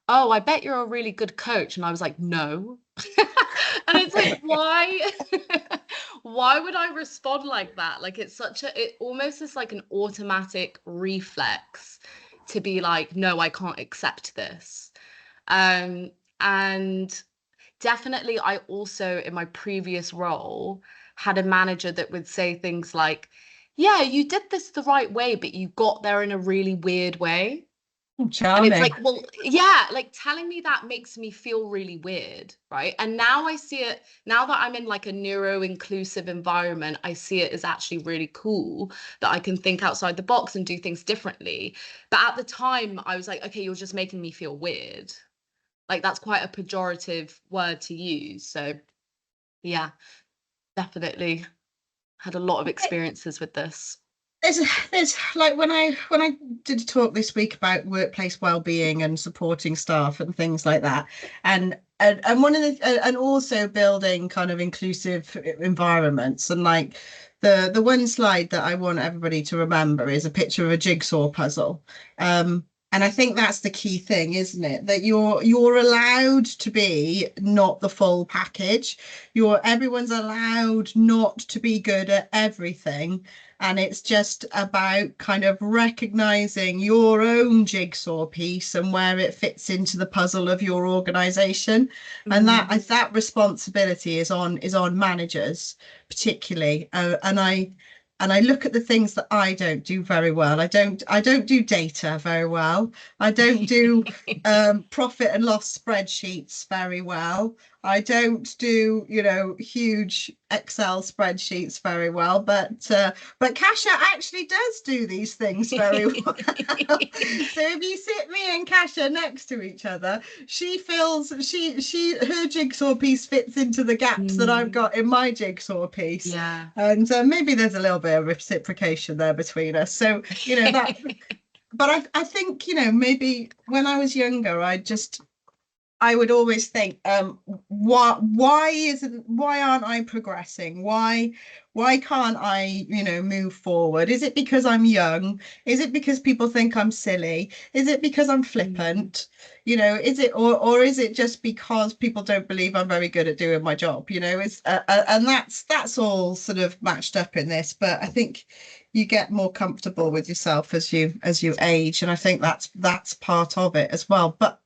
Speaker 2: "Oh, I bet you're a really good coach." And I was like, "No." And it's like, why? Why would I respond like that? It almost is like an automatic reflex to be like, no, I can't accept this. And definitely I also, in my previous role, had a manager that would say things like, yeah, you did this the right way, but you got there in a really weird way. And
Speaker 1: Charming.
Speaker 2: it's like, well, yeah, like telling me that makes me feel really weird, right? And now I see it, now that I'm in like a neuro-inclusive environment, I see it as actually really cool that I can think outside the box and do things differently. But at the time, I was like, okay, you're just making me feel weird. Like that's quite a pejorative word to use. So yeah, definitely had a lot of experiences with this.
Speaker 1: There's like when I did a talk this week about workplace well-being and supporting staff and things like that, and one of the and also building kind of inclusive environments, and like the one slide that I want everybody to remember is a picture of a jigsaw puzzle. And I think that's the key thing, isn't it? That you're allowed to be not the full package. Everyone's allowed not to be good at everything. And it's just about kind of recognizing your own jigsaw piece and where it fits into the puzzle of your organization. And that responsibility is on managers particularly. And I look at the things that I don't do very well. I don't do data very well. I don't do profit and loss spreadsheets very well. I don't do, huge Excel spreadsheets very well, but Kasia actually does do these things very well. So if you sit me and Kasia next to each other, she feels her jigsaw piece fits into the gaps that I've got in my jigsaw piece.
Speaker 2: Yeah.
Speaker 1: And maybe there's a little bit of reciprocation there between us. So, that, but I think, maybe when I was younger, I would always think, why aren't I progressing? Why can't I, move forward? Is it because I'm young? Is it because people think I'm silly? Is it because I'm flippant? Is it, or is it just because people don't believe I'm very good at doing my job? It's and that's all sort of matched up in this. But I think you get more comfortable with yourself as you age, and I think that's part of it as well. But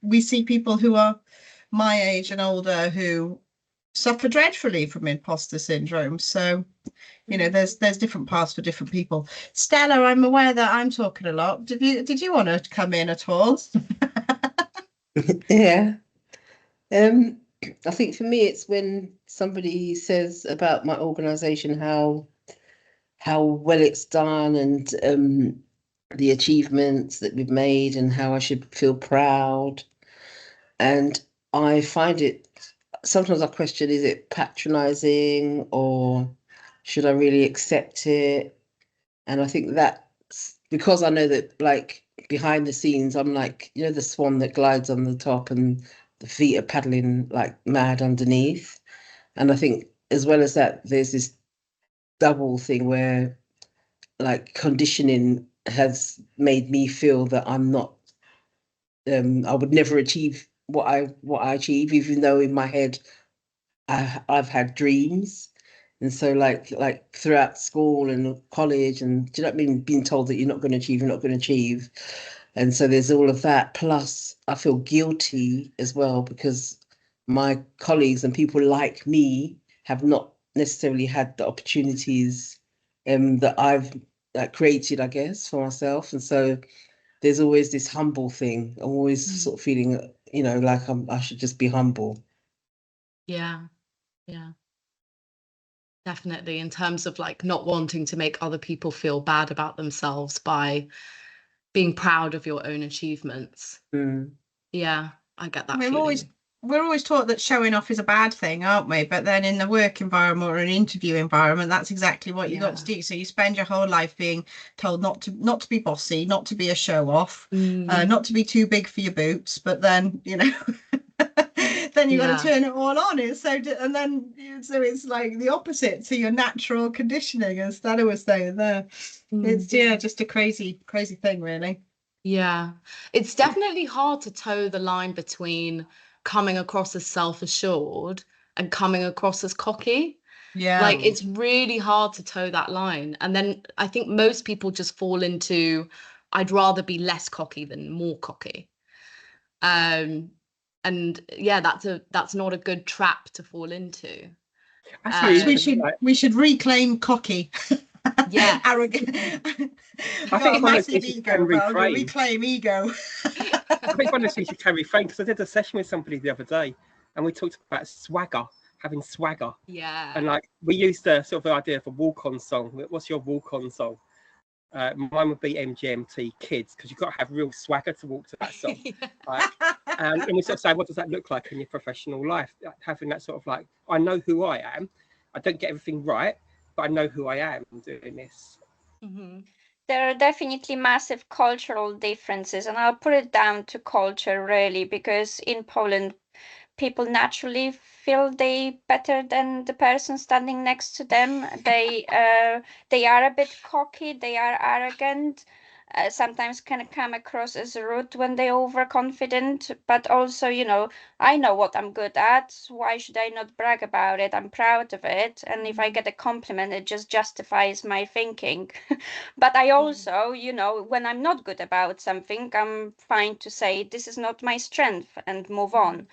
Speaker 1: we see people who are my age and older who suffer dreadfully from imposter syndrome. So, there's different paths for different people. Stella, I'm aware that I'm talking a lot. Did you want to come in at all?
Speaker 9: Yeah. I think for me, it's when somebody says about my organisation how well it's done and the achievements that we've made and how I should feel proud. And I find it, sometimes I question, is it patronizing or should I really accept it? And I think that's because I know that, like, behind the scenes, I'm like, the swan that glides on the top and the feet are paddling like mad underneath. And I think as well as that, there's this double thing where like conditioning has made me feel that I'm not, I would never achieve what I achieve, even though in my head I've had dreams. And so like throughout school and college and, do you know what I mean, being told that you're not going to achieve. And so there's all of that. Plus I feel guilty as well because my colleagues and people like me have not necessarily had the opportunities that I've created, I guess, for myself. And so there's always this humble thing. I'm always sort of feeling, like I should just be humble.
Speaker 2: Yeah. Definitely, in terms of like not wanting to make other people feel bad about themselves by being proud of your own achievements. Yeah, I get that feeling.
Speaker 1: We're always taught that showing off is a bad thing, aren't we? But then in the work environment or an interview environment, that's exactly what you got to do. So you spend your whole life being told not to be bossy, not to be a show off, not to be too big for your boots. But then, then you got to turn it all on. So it's like the opposite to your natural conditioning, as Stella was saying there. It's just a crazy thing, really.
Speaker 2: Yeah, it's definitely hard to toe the line between coming across as self-assured and coming across as cocky.
Speaker 1: Yeah,
Speaker 2: like it's really hard to toe that line. And then I think most people just fall into, I'd rather be less cocky than more cocky. And yeah, that's not a good trap to fall into.
Speaker 1: Perhaps we should reclaim cocky.
Speaker 2: Yeah.
Speaker 1: Arrogant.
Speaker 10: I
Speaker 1: Got
Speaker 10: think
Speaker 1: a
Speaker 10: it's one of those
Speaker 1: massive
Speaker 10: things you
Speaker 1: ego,
Speaker 10: can
Speaker 1: but I'm going to
Speaker 10: reframe.
Speaker 1: reclaim ego.
Speaker 10: I think it's one of those things you can reframe, because I did a session with somebody the other day and we talked about swagger, having swagger.
Speaker 2: Yeah.
Speaker 10: And like we used the sort of idea of a walk-on song. What's your walk-on song? Mine would be MGMT Kids, because you've got to have real swagger to walk to that song. Like, and we sort of say, what does that look like in your professional life? Having that sort of like, I know who I am. I don't get everything right, but I know who I am doing this.
Speaker 2: Mm-hmm.
Speaker 11: There are definitely massive cultural differences, and I'll put it down to culture really, because in Poland, people naturally feel they better than the person standing next to them. They are a bit cocky, they are arrogant, sometimes can come across as rude when they're overconfident, but also, you know, I know what I'm good at, why should I not brag about it? I'm proud of it, and if I get a compliment, it just justifies my thinking. But I also, you know, when I'm not good about something, I'm fine to say this is not my strength and move on.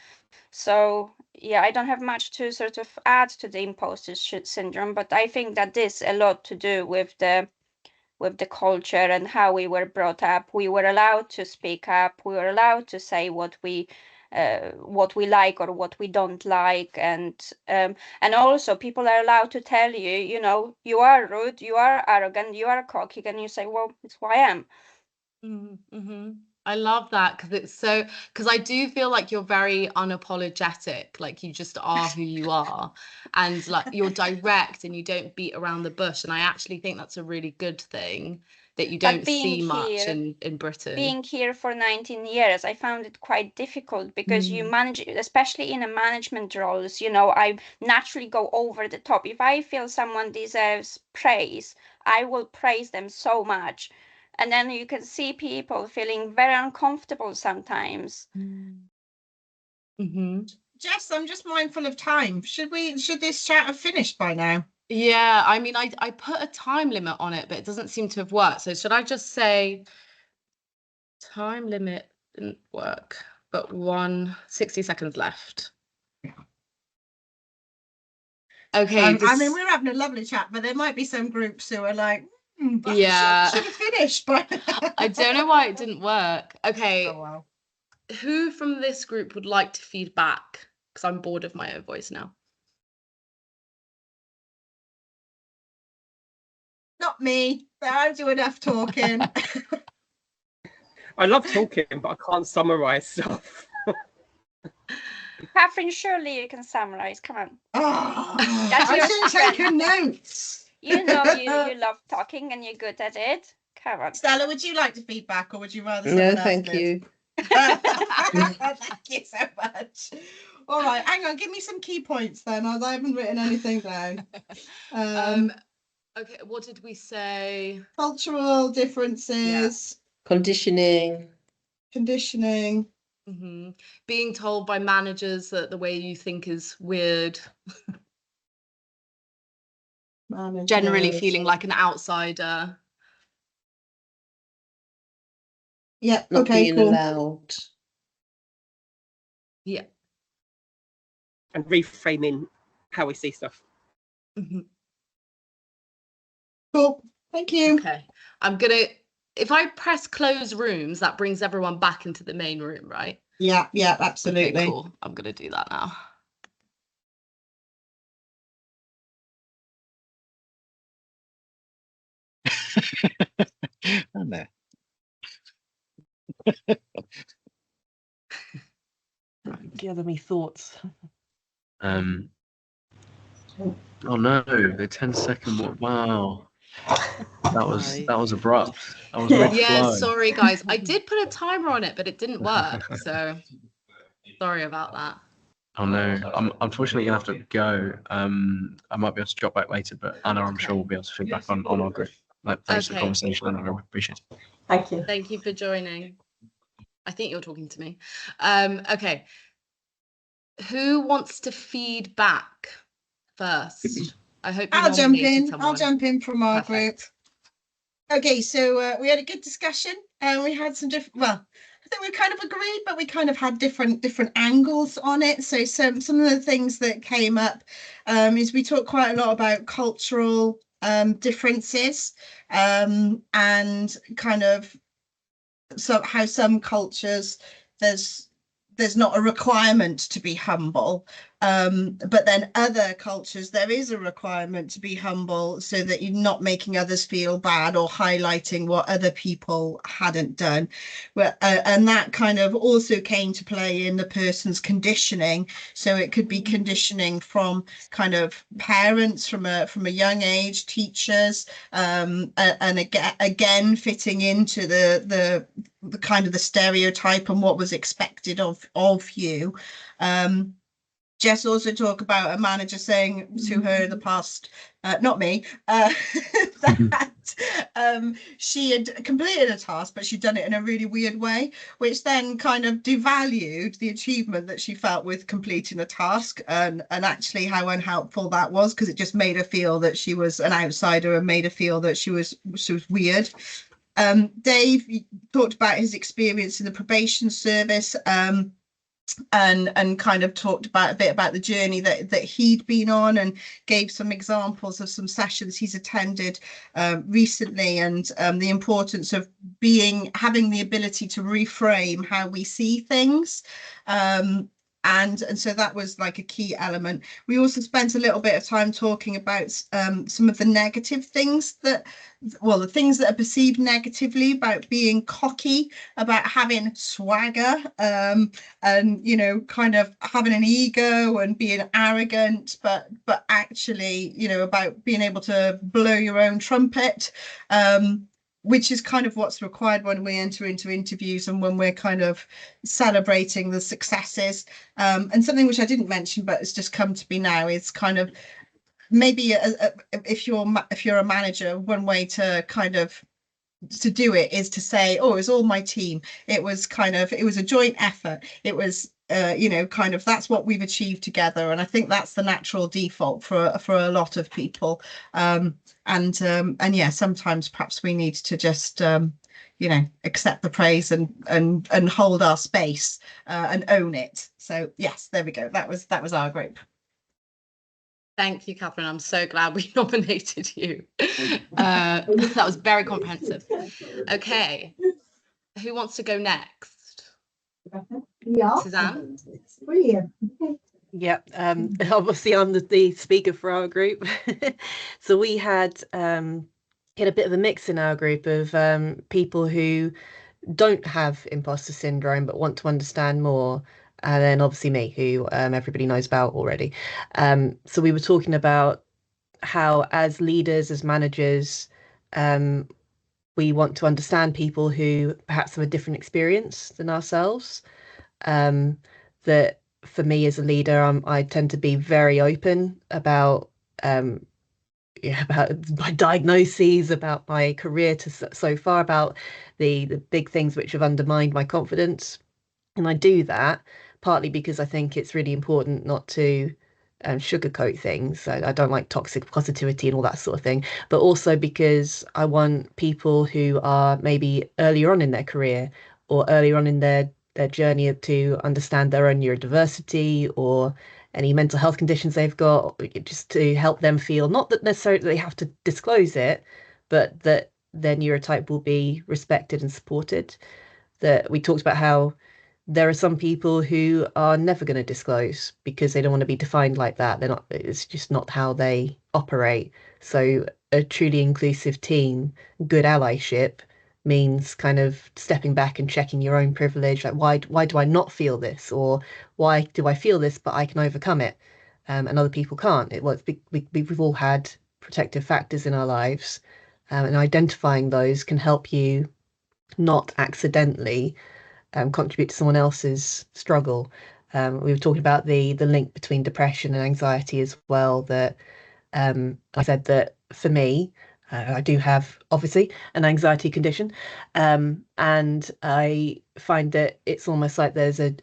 Speaker 11: So yeah, I don't have much to sort of add to the imposter syndrome, but I think that this a lot to do with the culture and how we were brought up. We were allowed to speak up. We were allowed to say what we like or what we don't like, and also people are allowed to tell you, you know, you are rude, you are arrogant, you are cocky, and you say, well, it's who I am.
Speaker 2: Mm-hmm. I love that, because I do feel like you're very unapologetic, like you just are who you are, and like you're direct and you don't beat around the bush, and I actually think that's a really good thing that you don't see much in Britain.
Speaker 11: Being here for 19 years, I found it quite difficult because you manage, especially in a management roles, you know, I naturally go over the top. If I feel someone deserves praise, I will praise them so much. And then you can see people feeling very uncomfortable sometimes.
Speaker 2: Mm-hmm.
Speaker 1: Jess, I'm just mindful of time. Should this chat have finished by now?
Speaker 2: Yeah, I mean, I put a time limit on it, but it doesn't seem to have worked. So should I just say time limit didn't work, but 60 seconds left. Okay.
Speaker 1: I mean, we're having a lovely chat, but there might be some groups who are like,
Speaker 2: yeah,
Speaker 1: should have finished. But
Speaker 2: I don't know why it didn't work. Okay.
Speaker 1: Oh, wow.
Speaker 2: Who from this group would like to feed back? Because I'm bored of my own voice now.
Speaker 1: Not me. I do enough talking.
Speaker 10: I love talking, but I can't summarize stuff.
Speaker 11: Catherine, surely you can summarize. Come on.
Speaker 1: Oh,
Speaker 11: That's
Speaker 1: I
Speaker 11: your
Speaker 1: should have
Speaker 11: strength.
Speaker 1: taken notes.
Speaker 11: You know you love talking and you're good at it. Come on.
Speaker 1: Stella, would you like to feed back, or would you rather
Speaker 9: No,
Speaker 1: someone else
Speaker 9: thank
Speaker 1: did?
Speaker 9: you.
Speaker 1: Thank you so much. All right, hang on, give me some key points then, as I haven't written anything down.
Speaker 2: Okay, what did we say?
Speaker 1: Cultural differences.
Speaker 9: Conditioning.
Speaker 1: Conditioning.
Speaker 2: Mm-hmm. Being told by managers that the way you think is weird. Generally feeling like an outsider.
Speaker 1: Yeah,
Speaker 9: Not
Speaker 1: okay,
Speaker 9: being
Speaker 1: cool.
Speaker 9: allowed.
Speaker 2: Yeah.
Speaker 10: And reframing how we see stuff.
Speaker 2: Mm-hmm.
Speaker 1: Cool, thank you.
Speaker 2: Okay, if I press close rooms, that brings everyone back into the main room, right?
Speaker 1: Yeah, absolutely.
Speaker 2: Okay, cool. I'm gonna do that now.
Speaker 4: I know.
Speaker 5: Gather me thoughts.
Speaker 12: Oh no, the 10-second one. Wow. That was abrupt. That was
Speaker 2: Yeah,
Speaker 12: mid-flow.
Speaker 2: sorry guys. I did put a timer on it, but it didn't work. So sorry about that.
Speaker 12: Oh no, I'm unfortunately gonna have to go. I might be able to drop back later, but Anna, I'm sure we'll be able to feed back on our group. Like, thanks for the conversation, Anna. I appreciate it.
Speaker 5: Thank you.
Speaker 2: Thank you for joining. I think you're talking to me. Okay. Who wants to feed back first? I hope you
Speaker 1: I'll jump
Speaker 2: nominated
Speaker 1: in.
Speaker 2: someone.
Speaker 1: I'll jump in from our
Speaker 2: Perfect.
Speaker 1: group. Okay, so we had a good discussion, and we had some different. Well, I think we kind of agreed, but we kind of had different angles on it. So some of the things that came up is we talked quite a lot about cultural differences, and kind of how some cultures there's not a requirement to be humble, but then other cultures there is a requirement to be humble, so that you're not making others feel bad or highlighting what other people hadn't done. And that kind of also came to play in the person's conditioning. So it could be conditioning from kind of parents from a young age, teachers, and again fitting into the kind of the stereotype and what was expected of you. Jess also talked about a manager saying to her in the past, not me, that she had completed a task, but she'd done it in a really weird way, which then kind of devalued the achievement that she felt with completing the task, and actually how unhelpful that was, because it just made her feel that she was an outsider and made her feel that she was weird. Dave talked about his experience in the probation service, and kind of talked about a bit about the journey that he'd been on, and gave some examples of some sessions he's attended recently, and the importance of having the ability to reframe how we see things. And so that was like a key element. We also spent a little bit of time talking about some of the negative things the things that are perceived negatively about being cocky, about having swagger, and kind of having an ego and being arrogant, but actually, about being able to blow your own trumpet, which is kind of what's required when we enter into interviews and when we're kind of celebrating the successes. And something which I didn't mention, but it's just come to me now, is kind of maybe if you're a manager, one way to kind of to do it is to say, oh, it was all my team. It was a joint effort. It was kind of, that's what we've achieved together. And I think that's the natural default for a lot of people. And yeah, sometimes perhaps we need to just accept the praise and hold our space, and own it. So yes, there we go. That was our group.
Speaker 2: Thank you, Catherine. I'm so glad we nominated you. That was very comprehensive. Okay, who wants to go next?
Speaker 13: Yeah.
Speaker 2: Suzanne?
Speaker 13: Brilliant.
Speaker 5: Yep. Obviously, I'm the speaker for our group. So we had a bit of a mix in our group of people who don't have imposter syndrome but want to understand more, and then obviously me, who everybody knows about already. So we were talking about how, as leaders, as managers, we want to understand people who perhaps have a different experience than ourselves. That for me as a leader, I tend to be very open about my diagnoses, about my career so far, about the big things which have undermined my confidence. And I do that partly because I think it's really important not to sugarcoat things. I don't like toxic positivity and all that sort of thing, but also because I want people who are maybe earlier on in their career or earlier on in their journey to understand their own neurodiversity or any mental health conditions they've got, just to help them feel, not that necessarily they have to disclose it, but that their neurotype will be respected and supported. That we talked about how there are some people who are never going to disclose because they don't want to be defined like that. They're not, it's just not how they operate. So a truly inclusive team, good allyship, means kind of stepping back and checking your own privilege. Like, why do I not feel this? Or why do I feel this, but I can overcome it, and other people can't? We've all had protective factors in our lives, and identifying those can help you not accidentally contribute to someone else's struggle. We were talking about the link between depression and anxiety as well. That I said that for me, I do have obviously an anxiety condition, and I find that it's almost like there's a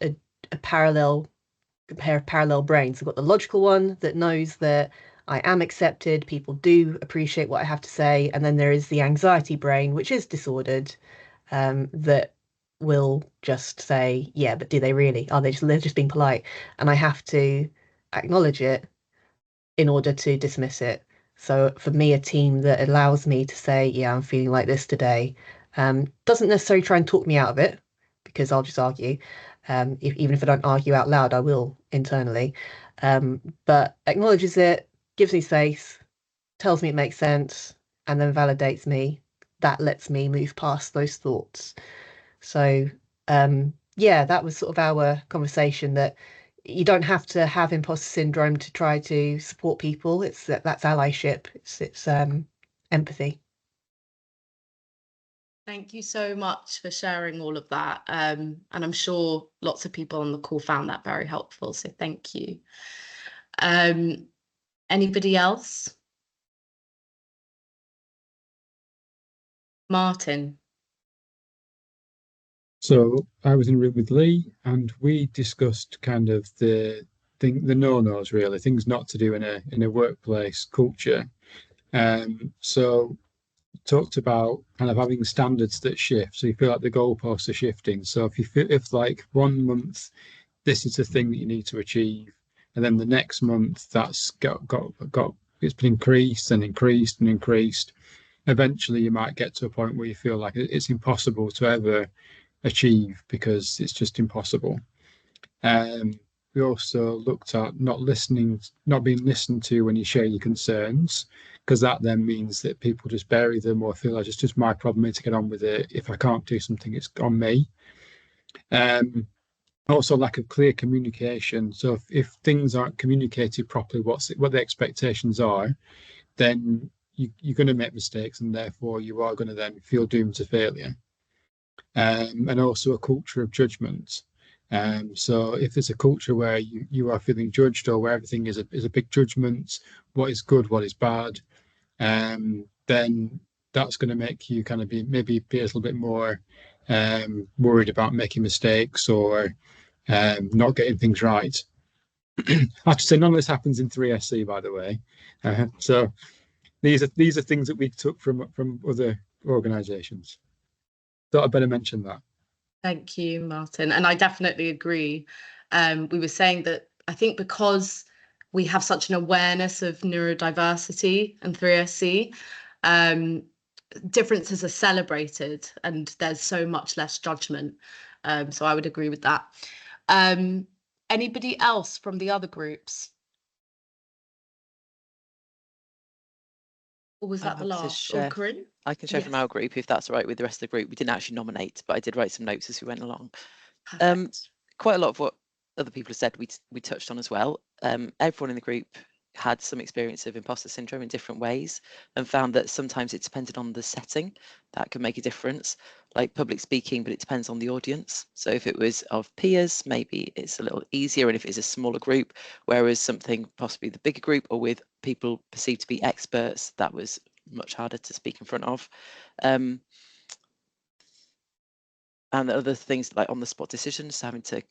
Speaker 5: pair of parallel brains. I've got the logical one that knows that I am accepted, people do appreciate what I have to say, and then there is the anxiety brain, which is disordered, that will just say, yeah, but do they really? They're just being polite? And I have to acknowledge it in order to dismiss it. So for me, a team that allows me to say, yeah, I'm feeling like this today, doesn't necessarily try and talk me out of it, because I'll just argue. Even if I don't argue out loud, I will internally. But acknowledges it, gives me space, tells me it makes sense, and then validates me. That lets me move past those thoughts. So yeah, that was sort of our conversation, that you don't have to have imposter syndrome to try to support people. That's allyship. It's empathy.
Speaker 2: Thank you so much for sharing all of that. And I'm sure lots of people on the call found that very helpful. So thank you. Anybody else? Martin.
Speaker 6: So I was in a room with Lee, and we discussed kind of the no-nos, really, things not to do in a workplace culture. So talked about kind of having standards that shift. So you feel like the goalposts are shifting. So if like 1 month this is the thing that you need to achieve, and then the next month that's got it's been increased and increased and increased. Eventually you might get to a point where you feel like it's impossible to ever achieve because it's just impossible. We also looked at not being listened to when you share your concerns, because that then means that people just bury them or feel like it's just my problem to get on with it. If I can't do something, it's on me. Also, lack of clear communication. So if things aren't communicated properly, what the expectations are, then you're going to make mistakes, and therefore you are going to then feel doomed to failure. And also a culture of judgment. So if there's a culture where you are feeling judged, or where everything is a big judgment, what is good, what is bad, then that's going to make you kind of be a little bit more worried about making mistakes, or not getting things right. I have to say, none of this happens in 3SC, by the way. So these are things that we took from other organisations. Thought I'd better mention that.
Speaker 2: Thank you, Martin. And I definitely agree. We were saying that I think because we have such an awareness of neurodiversity and 3SC, differences are celebrated and there's so much less judgment. So I would agree with that. Anybody else from the other groups? Or was that the last? Or Corinne?
Speaker 14: I can share from our group, if that's all right with the rest of the group. We didn't actually nominate, but I did write some notes as we went along. Quite a lot of what other people have said we touched on as well. Everyone in the group had some experience of imposter syndrome in different ways, and found that sometimes it depended on the setting that can make a difference, like public speaking, but it depends on the audience. So if it was of peers, maybe it's a little easier, and if it's a smaller group, whereas something possibly the bigger group or with people perceived to be experts, that was much harder to speak in front of. And other things like on the spot decisions, having to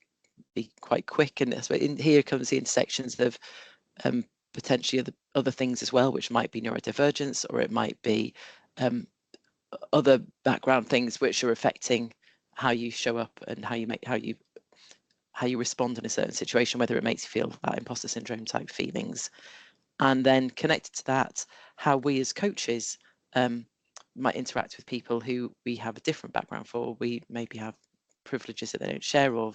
Speaker 14: be quite quick, and here comes the intersections of potentially other things as well, which might be neurodivergence, or it might be other background things which are affecting how you show up and how you respond in a certain situation, whether it makes you feel that imposter syndrome type feelings. And then connected to that, how we as coaches might interact with people who we have a different background for. We maybe have privileges that they don't share, or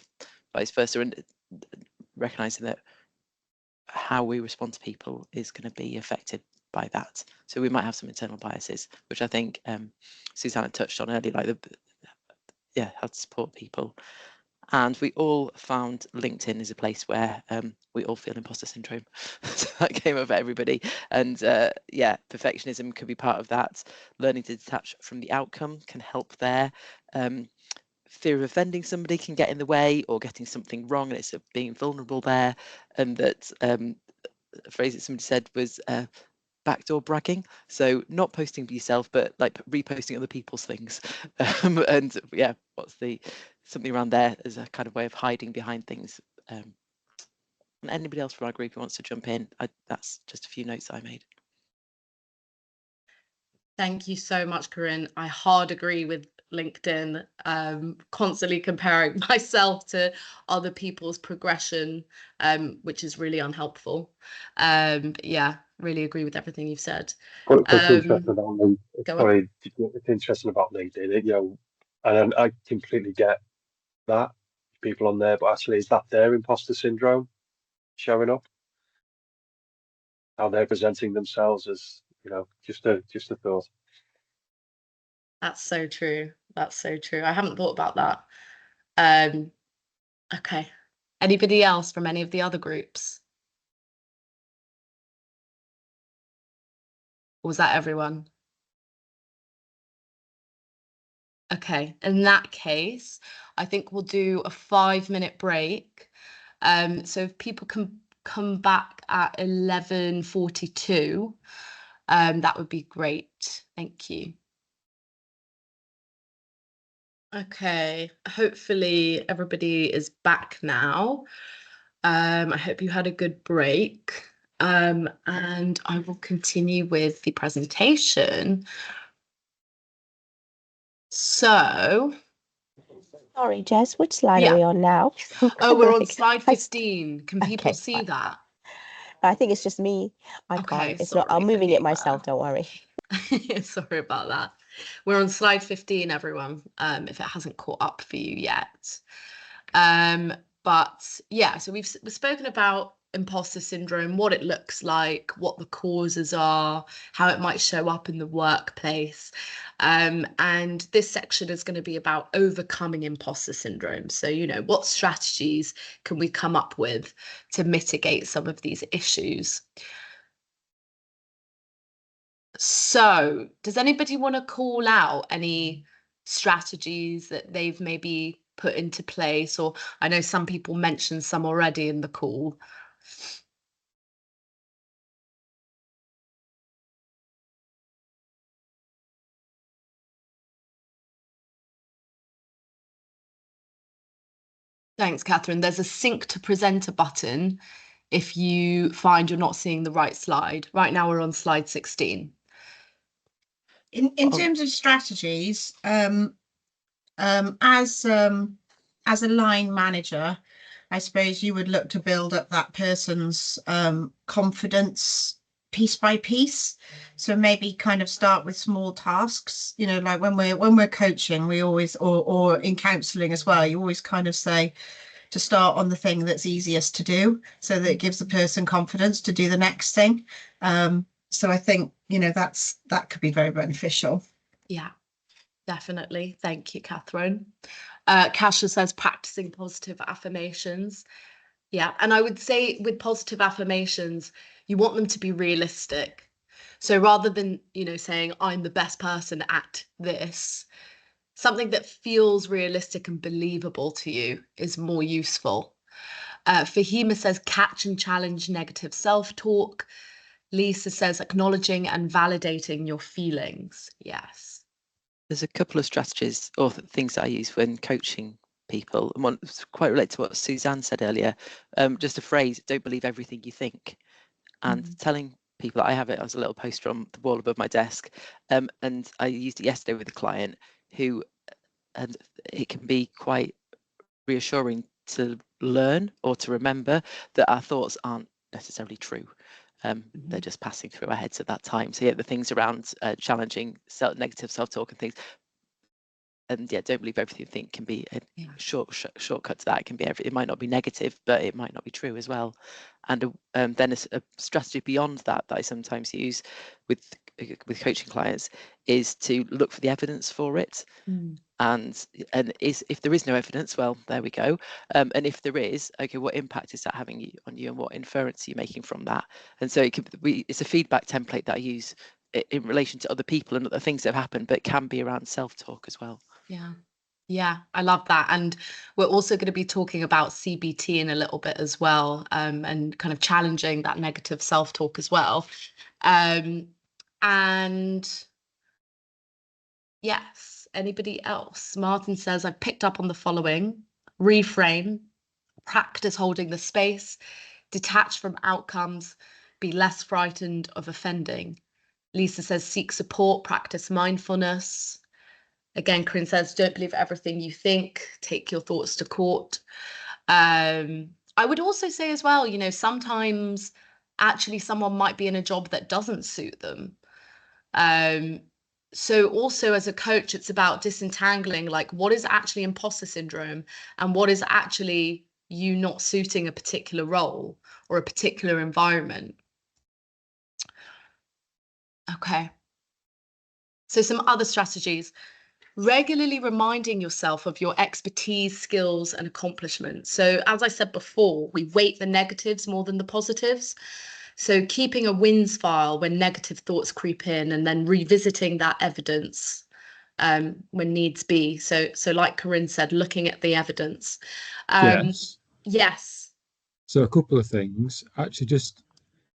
Speaker 14: vice versa, and recognizing that how we respond to people is going to be affected by that. So we might have some internal biases, which I think Susanna touched on earlier, like how to support people. And we all found LinkedIn is a place where we all feel imposter syndrome. So that came up for everybody. And perfectionism could be part of that. Learning to detach from the outcome can help there. Fear of offending somebody can get in the way, or getting something wrong, and it's being vulnerable there. And that a phrase that somebody said was backdoor bragging. So not posting for yourself, but like reposting other people's things. And yeah, something around there as a kind of way of hiding behind things. And anybody else from our group who wants to jump in, that's just a few notes I made.
Speaker 2: Thank you so much, Corinne. I hard agree with LinkedIn, constantly comparing myself to other people's progression, which is really unhelpful. Yeah, really agree with everything you've said.
Speaker 3: What's interesting about
Speaker 2: Go on.
Speaker 3: it's interesting about LinkedIn, you know, and I completely get that people on there, but actually, is that their imposter syndrome showing up? How they're presenting themselves as, you know, just a thought.
Speaker 2: That's so true. That's so true. I haven't thought about that. Okay. Anybody else from any of the other groups? Or was that everyone? Okay, in that case, I think we'll do a 5-minute break. So if people can come back at 11:42, that would be great. Thank you. Okay, hopefully everybody is back now. I hope you had a good break. And I will continue with the presentation. So,
Speaker 7: Sorry, Jess, which slide
Speaker 2: yeah.
Speaker 7: are we on now?
Speaker 2: Oh, we're on
Speaker 7: Like,
Speaker 2: slide 15. Can people
Speaker 7: Okay,
Speaker 2: see
Speaker 7: fine.
Speaker 2: that?
Speaker 7: I think it's just me. I
Speaker 2: Okay,
Speaker 7: can't. It's not. I'm
Speaker 2: sorry,
Speaker 7: moving it
Speaker 2: Fahima.
Speaker 7: myself. Don't worry.
Speaker 2: Sorry about that. We're on slide 15, everyone, if it hasn't caught up for you yet. But yeah, so we've spoken about imposter syndrome, what it looks like, what the causes are, how it might show up in the workplace. And this section is going to be about overcoming imposter syndrome. So, you know, what strategies can we come up with to mitigate some of these issues? So, does anybody want to call out any strategies that they've maybe put into place? Or I know some people mentioned some already in the call. Thanks, Catherine. There's a sync to presenter button if you find you're not seeing the right slide. Right now we're on slide 16.
Speaker 1: In terms of strategies, as a line manager, I suppose you would look to build up that person's confidence piece by piece. So maybe kind of start with small tasks, you know, like when we're coaching, we always, or in counselling as well, you always kind of say to start on the thing that's easiest to do, so that it gives the person confidence to do the next thing. So I think, you know, that could be very beneficial.
Speaker 2: Yeah, definitely. Thank you, Catherine. Kasia says practicing positive affirmations. Yeah, and I would say with positive affirmations, you want them to be realistic. So rather than, you know, saying I'm the best person at this, something that feels realistic and believable to you is more useful. Fahima says catch and challenge negative self-talk. Lisa says acknowledging and validating your feelings. Yes.
Speaker 14: There's a couple of strategies or things that I use when coaching people, and one quite related to what Suzanne said earlier. Just a phrase: "Don't believe everything you think," and telling people. I have it as a little poster on the wall above my desk, and I used it yesterday with a client who, and it can be quite reassuring to learn or to remember that our thoughts aren't necessarily true. They're just passing through our heads at that time. So yeah, the things around challenging negative self-talk and things, and yeah, don't believe everything you think can be a shortcut to that. It can be it might not be negative, but it might not be true as well. And then a strategy beyond that I sometimes use with coaching clients is to look for the evidence for it. And if there is no evidence, well, there we go. And if there is, okay, what impact is that having on you, and what inference are you making from that? And so it's a feedback template that I use in relation to other people and other things that have happened, but it can be around self-talk as well.
Speaker 2: Yeah, I love that. And we're also going to be talking about CBT in a little bit as well, and kind of challenging that negative self-talk as well. And yes, anybody else? Martin says, I've picked up on the following: reframe, practice holding the space, detach from outcomes, be less frightened of offending. Lisa says, seek support, practice mindfulness. Again, Corinne says, don't believe everything you think, take your thoughts to court. I would also say as well, sometimes actually someone might be in a job that doesn't suit them. So also as a coach, it's about disentangling, like, what is actually imposter syndrome and what is actually you not suiting a particular role or a particular environment. Okay. So some other strategies. Regularly reminding yourself of your expertise, skills, and accomplishments. So as I said before, we weight the negatives more than the positives. So keeping a wins file when negative thoughts creep in, and then revisiting that evidence when needs be. So like Corinne said, looking at the evidence.
Speaker 6: Yes.
Speaker 2: Yes.
Speaker 6: So a couple of things. Actually,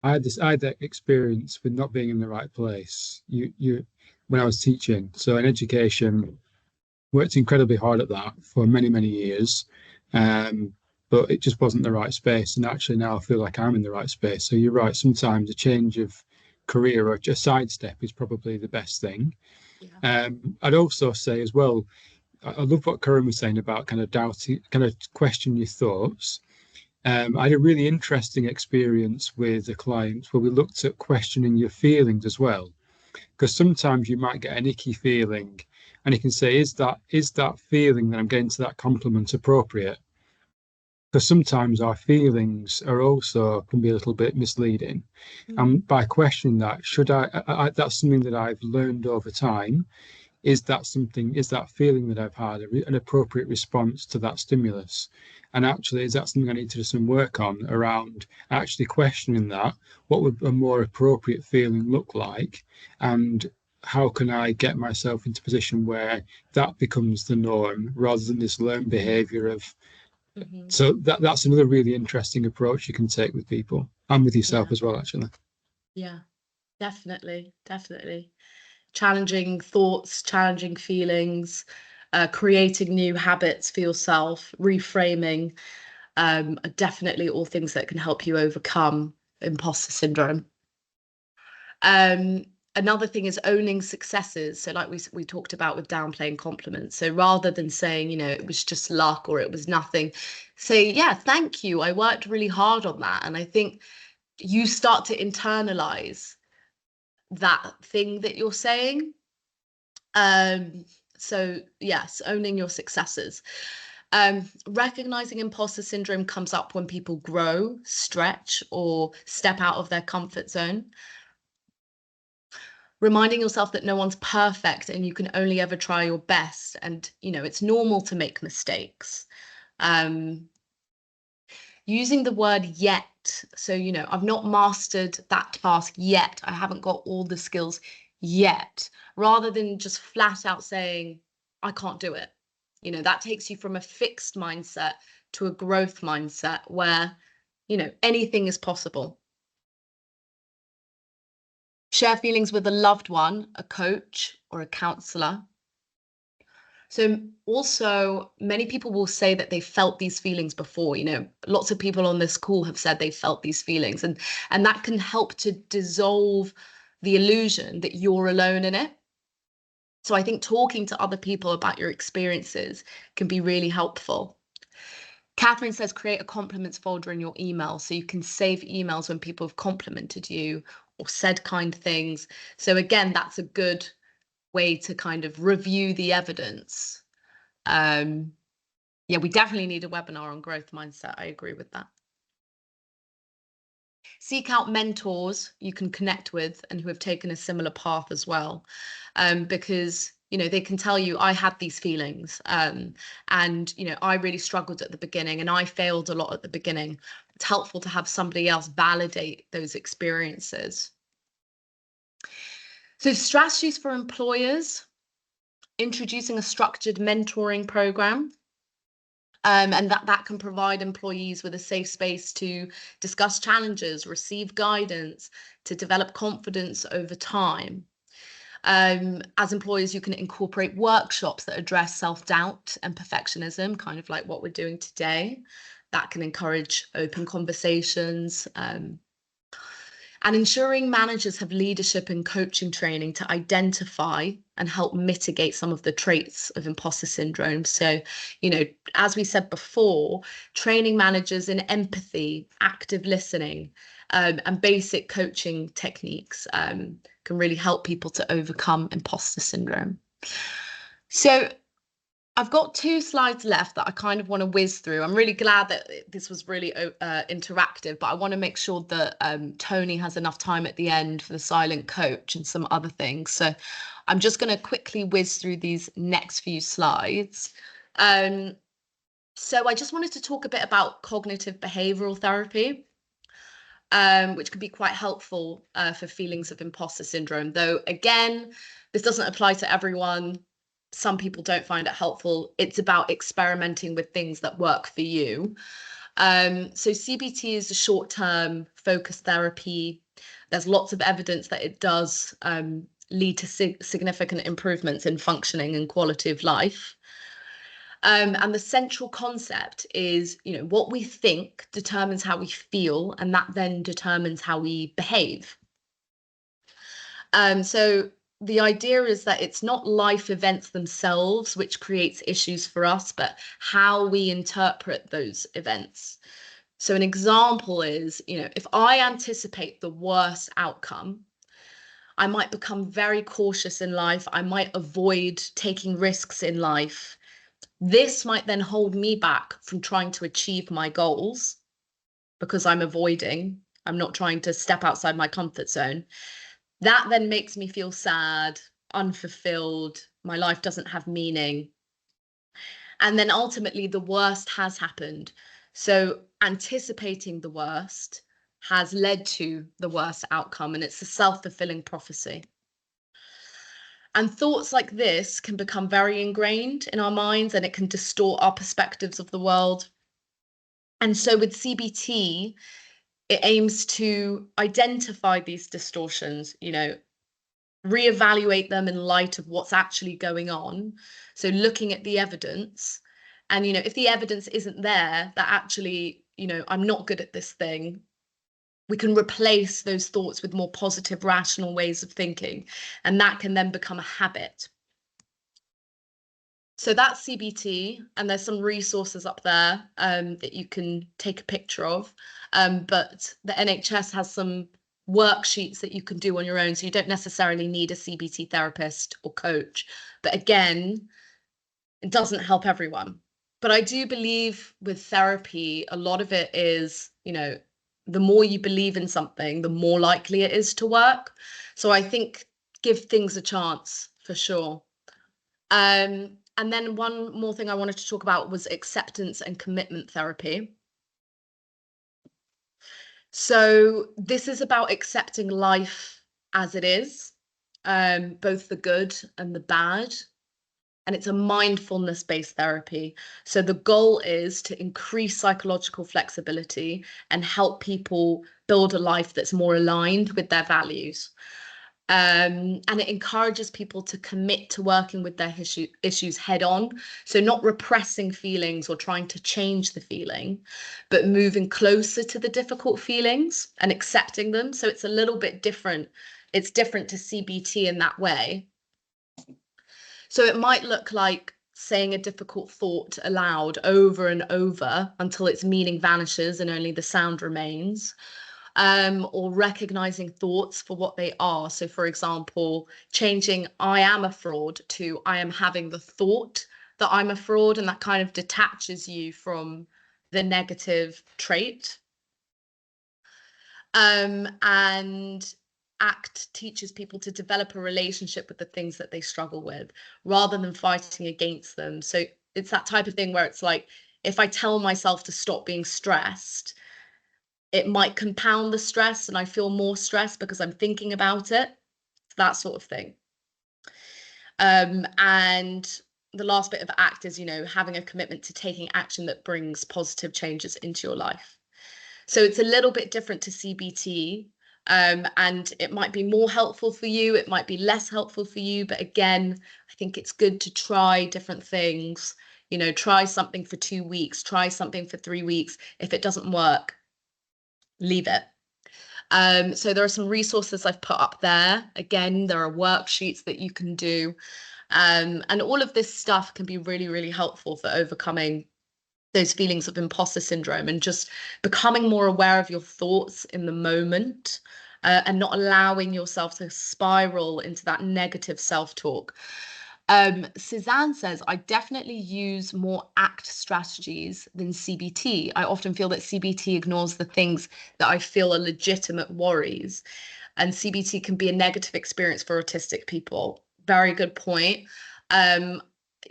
Speaker 6: I had that experience with not being in the right place. When I was teaching. So in education, worked incredibly hard at that for many, many years. But it just wasn't the right space. And actually now I feel like I'm in the right space. So you're right, sometimes a change of career or a sidestep is probably the best thing.
Speaker 2: Yeah.
Speaker 6: I'd also say as well, I love what Corinne was saying about kind of doubting, kind of question your thoughts. I had a really interesting experience with a client where we looked at questioning your feelings as well. Because sometimes you might get an icky feeling and you can say, is that feeling that I'm getting to that compliment appropriate? Because sometimes our feelings are also can be a little bit misleading. And by questioning that, that's something that I've learned over time. Is that feeling that I've had an appropriate response to that stimulus? And actually, is that something I need to do some work on around actually questioning that? What would a more appropriate feeling look like? And how can I get myself into a position where that becomes the norm rather than this learned behavior of. So that's another really interesting approach you can take with people and with yourself as well, actually.
Speaker 2: Yeah, definitely. Challenging thoughts, challenging feelings, creating new habits for yourself, reframing, are definitely all things that can help you overcome imposter syndrome. Another thing is owning successes. So like we talked about with downplaying compliments. So rather than saying, it was just luck or it was nothing, say, yeah, thank you. I worked really hard on that. And I think you start to internalize that thing that you're saying. So yes, owning your successes. Recognizing imposter syndrome comes up when people grow, stretch, or step out of their comfort zone. Reminding yourself that no one's perfect and you can only ever try your best. And, it's normal to make mistakes. Using the word yet. So, I've not mastered that task yet. I haven't got all the skills yet, rather than just flat out saying, I can't do it. That takes you from a fixed mindset to a growth mindset where, anything is possible. Share feelings with a loved one, a coach, or a counselor. So also, many people will say that they felt these feelings before. Lots of people on this call have said they felt these feelings, and that can help to dissolve the illusion that you're alone in it. So I think talking to other people about your experiences can be really helpful. Catherine says create a compliments folder in your email so you can save emails when people have complimented you or said kind things. So again, that's a good way to kind of review the evidence. Yeah, we definitely need a webinar on growth mindset. I agree with that. Seek out mentors you can connect with and who have taken a similar path as well, because they can tell you, I had these feelings, and I really struggled at the beginning and I failed a lot at the beginning. It's helpful to have somebody else validate those experiences. So strategies for employers: introducing a structured mentoring program. And that can provide employees with a safe space to discuss challenges, receive guidance, to develop confidence over time. As employers, you can incorporate workshops that address self-doubt and perfectionism, kind of like what we're doing today. That can encourage open conversations. and ensuring managers have leadership and coaching training to identify and help mitigate some of the traits of imposter syndrome. So, as we said before, training managers in empathy, active listening, and basic coaching techniques can really help people to overcome imposter syndrome. So I've got 2 slides left that I kind of want to whiz through. I'm really glad that this was really interactive, but I want to make sure that Tony has enough time at the end for the silent coach and some other things. So I'm just going to quickly whiz through these next few slides. So I just wanted to talk a bit about cognitive behavioral therapy, which can be quite helpful for feelings of imposter syndrome. Though, again, this doesn't apply to everyone. Some people don't find it helpful. It's about experimenting with things that work for you. So CBT is a short-term focused therapy. There's lots of evidence that it does lead to significant improvements in functioning and quality of life. And the central concept is, what we think determines how we feel, and that then determines how we behave. So the idea is that it's not life events themselves which creates issues for us, but how we interpret those events. So an example is, if I anticipate the worst outcome, I might become very cautious in life. I might avoid taking risks in life. This might then hold me back from trying to achieve my goals because I'm not trying to step outside my comfort zone. That then makes me feel sad, unfulfilled. My life doesn't have meaning. And then ultimately the worst has happened. So anticipating the worst has led to the worst outcome, and it's a self-fulfilling prophecy. And thoughts like this can become very ingrained in our minds, and it can distort our perspectives of the world. And so with CBT, it aims to identify these distortions, reevaluate them in light of what's actually going on. So looking at the evidence, and if the evidence isn't there that actually, I'm not good at this thing, we can replace those thoughts with more positive, rational ways of thinking, and that can then become a habit. So that's CBT, and there's some resources up there that you can take a picture of, but the NHS has some worksheets that you can do on your own, so you don't necessarily need a CBT therapist or coach. But again, it doesn't help everyone. But I do believe with therapy, a lot of it is, the more you believe in something, the more likely it is to work. So I think give things a chance for sure. And then one more thing I wanted to talk about was acceptance and commitment therapy. So this is about accepting life as it is, both the good and the bad. And it's a mindfulness-based therapy. So the goal is to increase psychological flexibility and help people build a life that's more aligned with their values. And it encourages people to commit to working with their issues head on. So not repressing feelings or trying to change the feeling, but moving closer to the difficult feelings and accepting them. So it's a little bit different. It's different to CBT in that way. So it might look like saying a difficult thought aloud over and over until its meaning vanishes and only the sound remains. Or recognizing thoughts for what they are. So, for example, changing I am a fraud to I am having the thought that I'm a fraud, and that kind of detaches you from the negative trait. And ACT teaches people to develop a relationship with the things that they struggle with rather than fighting against them. So it's that type of thing where it's like, if I tell myself to stop being stressed, it might compound the stress and I feel more stressed because I'm thinking about it, that sort of thing. And the last bit of ACT is, having a commitment to taking action that brings positive changes into your life. So it's a little bit different to CBT, and it might be more helpful for you, it might be less helpful for you, but again, I think it's good to try different things, try something for 2 weeks, try something for 3 weeks. If it doesn't work, leave it. So there are some resources I've put up there. Again, there are worksheets that you can do. And all of this stuff can be really, really helpful for overcoming those feelings of imposter syndrome and just becoming more aware of your thoughts in the moment, and not allowing yourself to spiral into that negative self-talk. Suzanne says, I definitely use more ACT strategies than CBT. I often feel that CBT ignores the things that I feel are legitimate worries, and CBT can be a negative experience for autistic people. Very good point.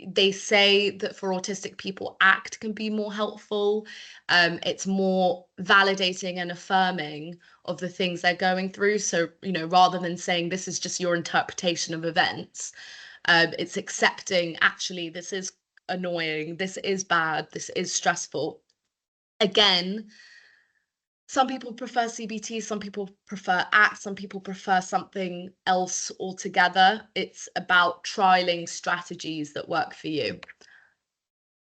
Speaker 2: They say that for autistic people, ACT can be more helpful. It's more validating and affirming of the things they're going through. So, rather than saying this is just your interpretation of events, it's accepting, actually, this is annoying, this is bad, this is stressful. Again, some people prefer CBT, some people prefer ACT, some people prefer something else altogether. It's about trialing strategies that work for you.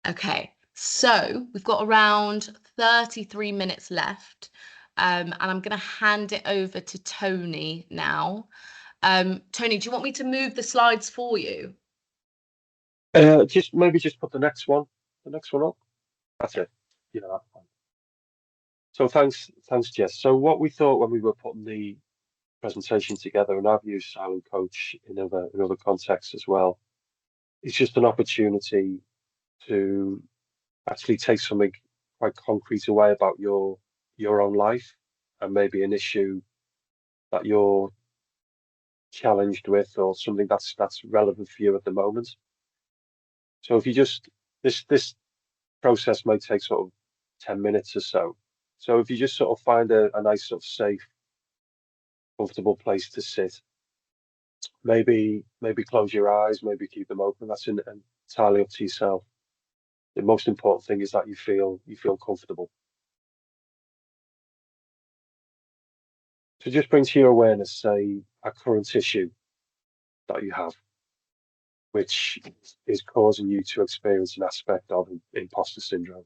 Speaker 2: Okay, so we've got around 33 minutes left, and I'm going to hand it over to Tony now. Tony, do you want me to move the slides for you?
Speaker 3: Just put the next one up. That's it. Yeah, that's fine. So thanks, Jess. So what we thought when we were putting the presentation together, and I've used Silent Coach in other contexts as well, it's just an opportunity to actually take something quite concrete away about your own life and maybe an issue that you're challenged with or something that's relevant for you at the moment. So if you just this process may take sort of 10 minutes or so. So if you just sort of find a nice sort of safe, comfortable place to sit, maybe close your eyes, maybe keep them open. That's entirely up to yourself. The most important thing is that you feel comfortable. So just bring to your awareness, say, a current issue that you have, which is causing you to experience an aspect of imposter syndrome.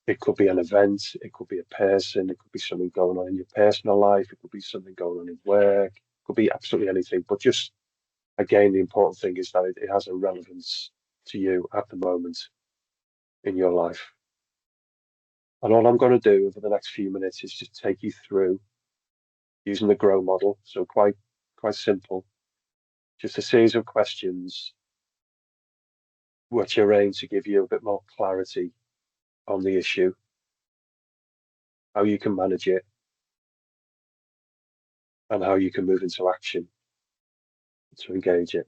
Speaker 3: It could be an event, it could be a person, it could be something going on in your personal life, it could be something going on in work, it could be absolutely anything. But just, again, the important thing is that it has a relevance to you at the moment in your life. And all I'm going to do over the next few minutes is just take you through using the GROW model. So quite simple, just a series of questions which are aimed to give you a bit more clarity on the issue, how you can manage it, and how you can move into action to engage it.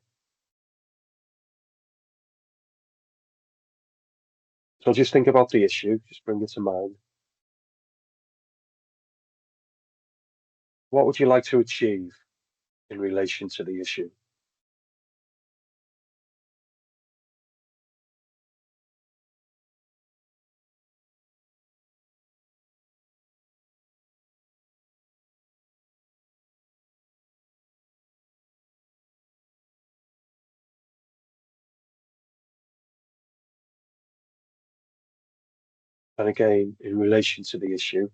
Speaker 3: So just think about the issue, just bring it to mind. What would you like to achieve in relation to the issue? And again, in relation to the issue,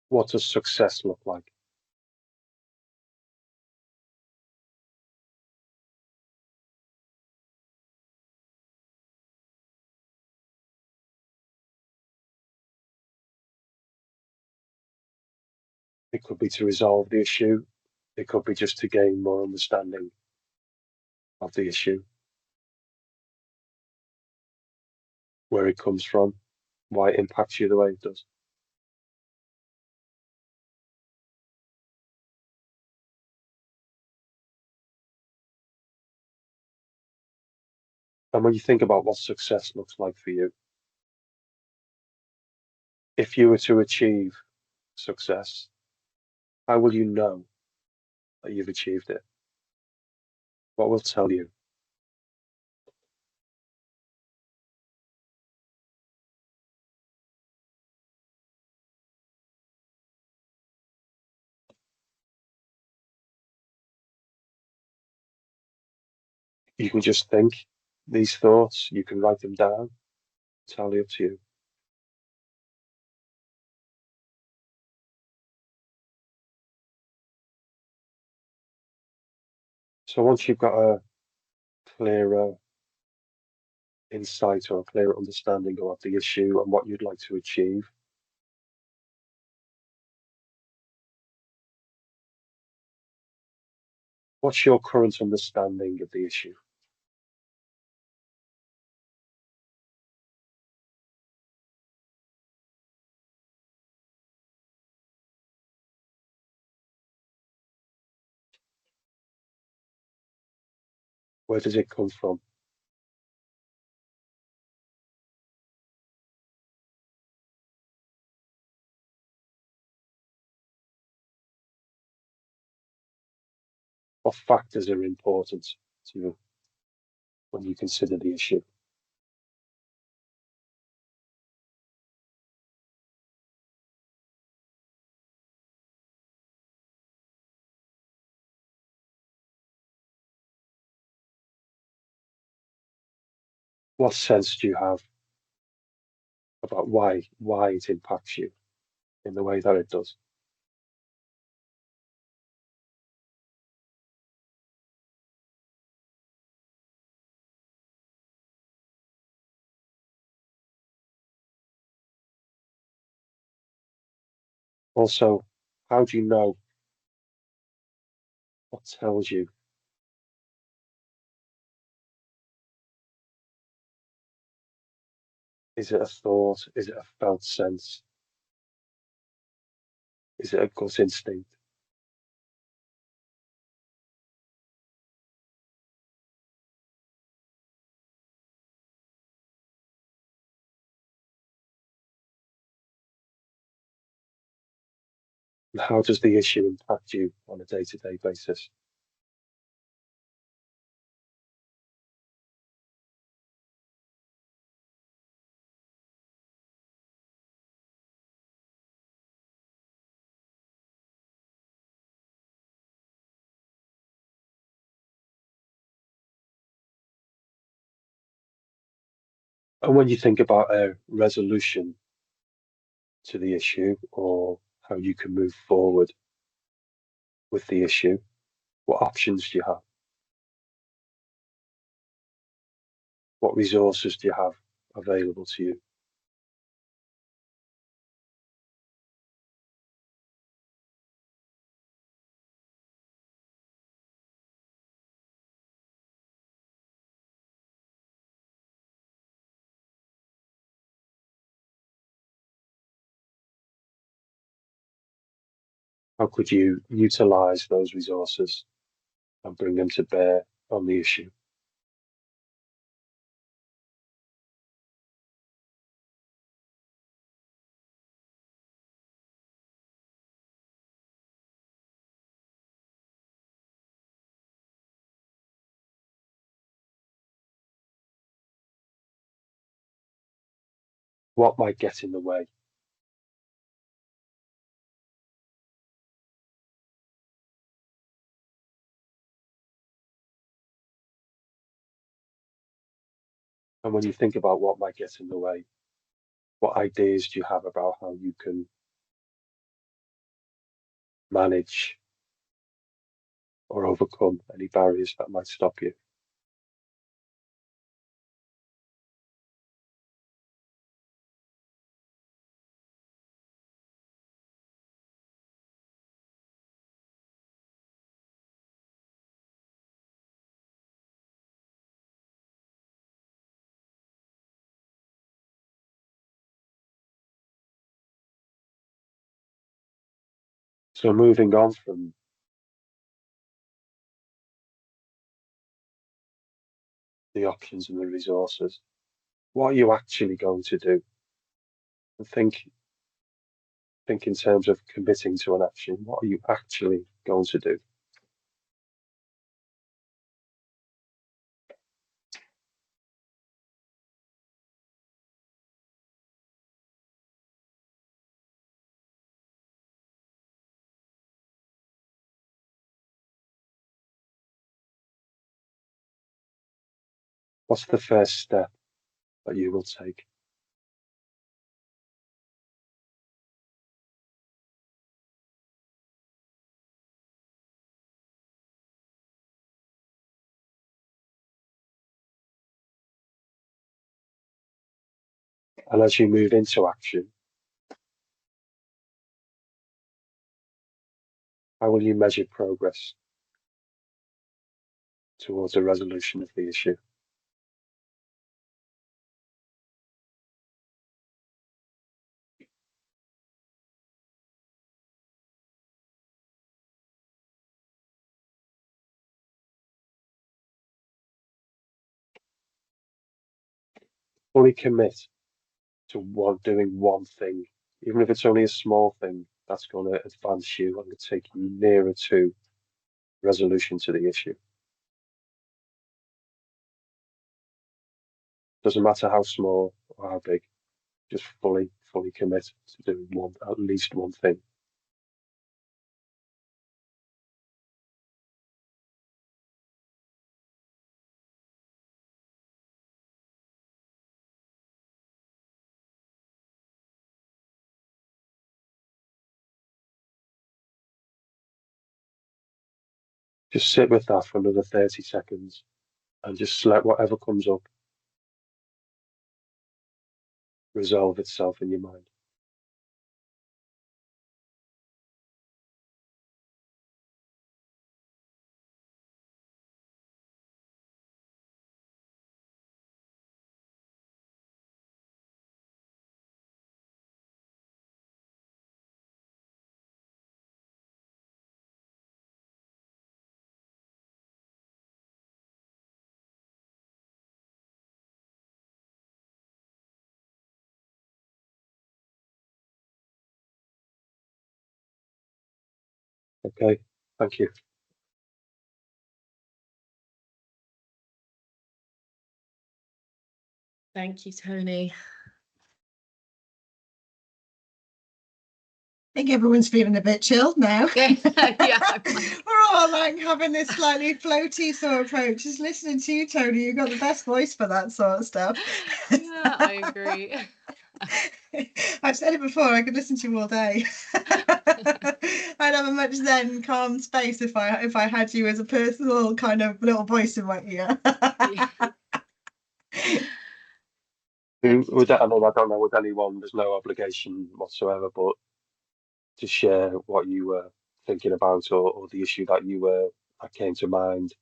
Speaker 3: what does success look like? It could be to resolve the issue. It could be just to gain more understanding of the issue, where it comes from, why it impacts you the way it does. And when you think about what success looks like for you, if you were to achieve success, how will you know that you've achieved it? What will tell you? You can just think these thoughts, you can write them down, entirely up to you. So once you've got a clearer insight or a clearer understanding of the issue and what you'd like to achieve, what's your current understanding of the issue? Where does it come from? What factors are important to you when you consider the issue? What sense do you have about why it impacts you in the way that it does? Also, how do you know? What tells you? Is it a thought? Is it a felt sense? Is it a gut instinct? And how does the issue impact you on a day-to-day basis? And when you think about a resolution to the issue or how you can move forward with the issue, what options do you have? What resources do you have available to you? How could you utilize those resources and bring them to bear on the issue? What might get in the way? And when you think about what might get in the way, what ideas do you have about how you can manage or overcome any barriers that might stop you? So moving on from the options and the resources, what are you actually going to do? And think in terms of committing to an action. What are you actually going to do? What's the first step that you will take? And as you move into action, how will you measure progress towards a resolution of the issue? Fully commit to doing one thing, even if it's only a small thing that's going to advance you and take you nearer to resolution to the issue. Doesn't matter how small or how big, just fully commit to doing at least one thing. Just sit with that for another 30 seconds and just let whatever comes up resolve itself in your mind. Okay, thank you.
Speaker 2: Thank you, Tony.
Speaker 1: I think everyone's feeling a bit chilled now.
Speaker 2: Yeah.
Speaker 1: We're all like having this slightly floaty sort of approach. Just listening to you, Tony, you've got the best voice for that sort of stuff.
Speaker 2: Yeah, I agree.
Speaker 1: I've said it before, I could listen to you all day. I'd have a much zen, calm space if I had you as a personal kind of little voice in my ear.
Speaker 3: With that, I mean, I don't know with anyone, there's no obligation whatsoever, but to share what you were thinking about or the issue that came to mind.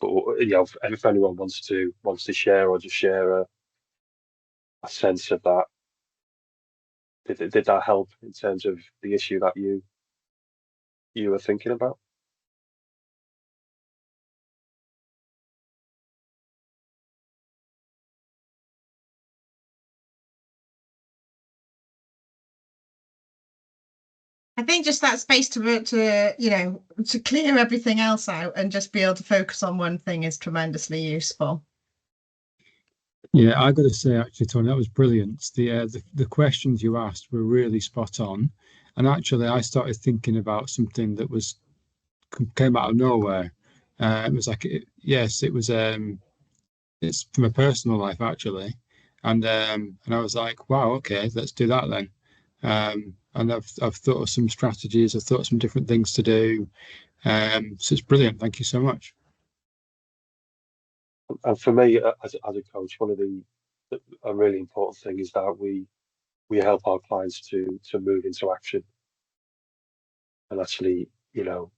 Speaker 3: But you know, if anyone wants to share or just share a sense of that, did that help in terms of the issue that you were thinking about?
Speaker 1: I think just that space to clear everything else out and just be able to focus on one thing is tremendously useful.
Speaker 6: Yeah, I got to say, actually, Tony, that was brilliant. The questions you asked were really spot on, and actually, I started thinking about something that came out of nowhere. It was like, yes, it was. It's from a personal life actually, and I was like, wow, okay, let's do that then. And I've thought of some strategies. I've thought of some different things to do. So it's brilliant. Thank you so much.
Speaker 3: And for me, as a coach, one of a really important thing is that we help our clients to move into action and actually, you know,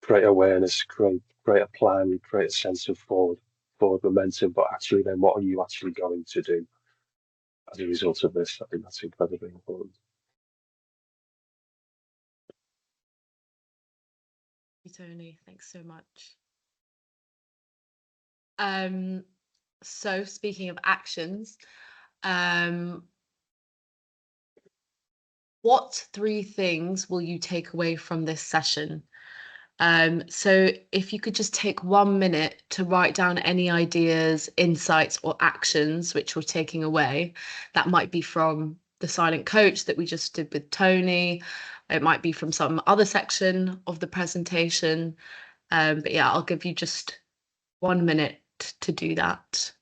Speaker 3: create awareness, create a plan, create a sense of forward momentum. But actually, then what are you actually going to do as a result of this? I think that's incredibly important.
Speaker 2: Thank you, Tony. Thanks so much. So speaking of actions, what 3 things will you take away from this session? So if you could just take 1 minute to write down any ideas, insights, or actions which we're taking away, that might be from the silent coach that we just did with Tony. It might be from some other section of the presentation. But yeah, I'll give you just 1 minute to do that.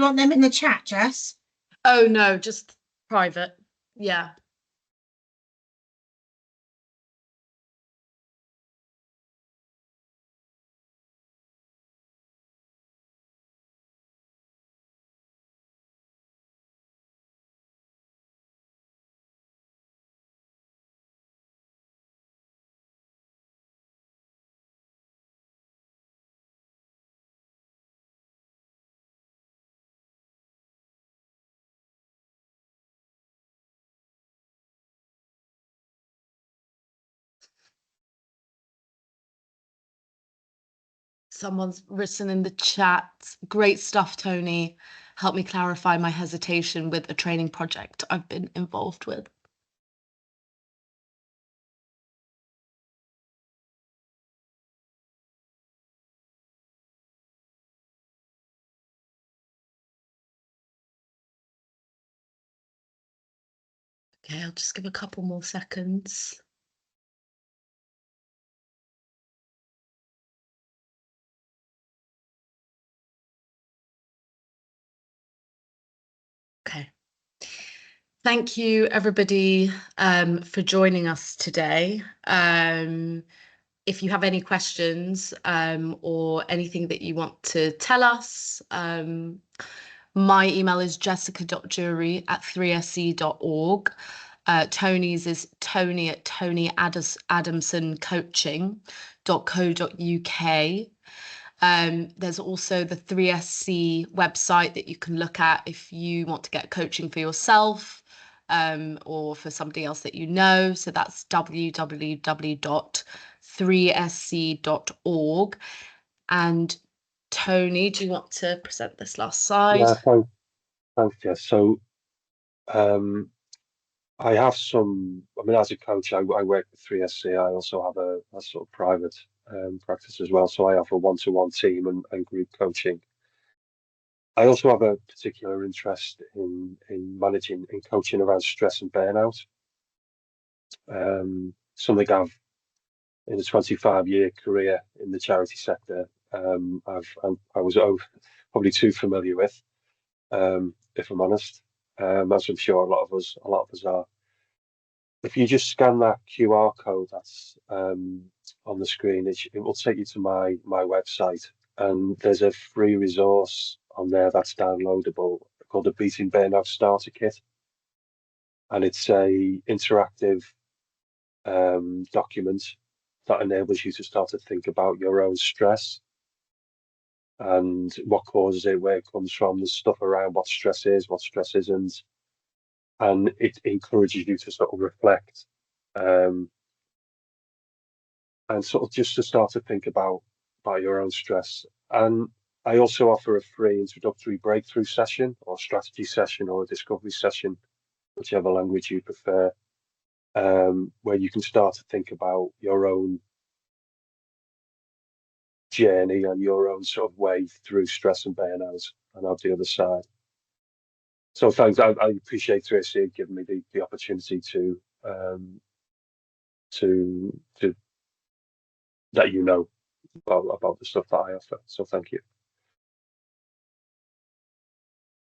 Speaker 1: You want them in the chat, Jess?
Speaker 2: Oh no, just private. Yeah. Someone's written in the chat, great stuff, Tony. Help me clarify my hesitation with a training project I've been involved with. Okay, I'll just give a couple more seconds. Okay. Thank you, everybody, for joining us today. If you have any questions or anything that you want to tell us, my email is jessica.jury@3sc.org. Tony's is tony@tonyadamsoncoaching.co.uk. There's also the 3SC website that you can look at if you want to get coaching for yourself or for somebody else that you know. So that's www.3sc.org. And Tony, do you want to present this last slide?
Speaker 3: Yeah, thanks, Jess. So I have some, I mean, as a coach, I work with 3SC. I also have a sort of private practice as well. So I offer one-to-one team and group coaching. I also have a particular interest in managing and coaching around stress and burnout. Something I've, in a 25-year career in the charity sector, I was probably too familiar with, if I'm honest, as I'm sure a lot of us are. If you just scan that QR code that's on the screen, it will take you to my website, and there's a free resource on there that's downloadable called the Beating Burnout Starter Kit, and it's a interactive document that enables you to start to think about your own stress and what causes it, where it comes from, the stuff around what stress is, what stress isn't, and it encourages you to sort of reflect and sort of just to start to think about your own stress. And I also offer a free introductory breakthrough session or strategy session or a discovery session, whichever language you prefer, where you can start to think about your own journey and your own sort of way through stress and burnout and out the other side. So thanks. I appreciate 3SC giving me the opportunity to let you know about the stuff that I offer. So thank you.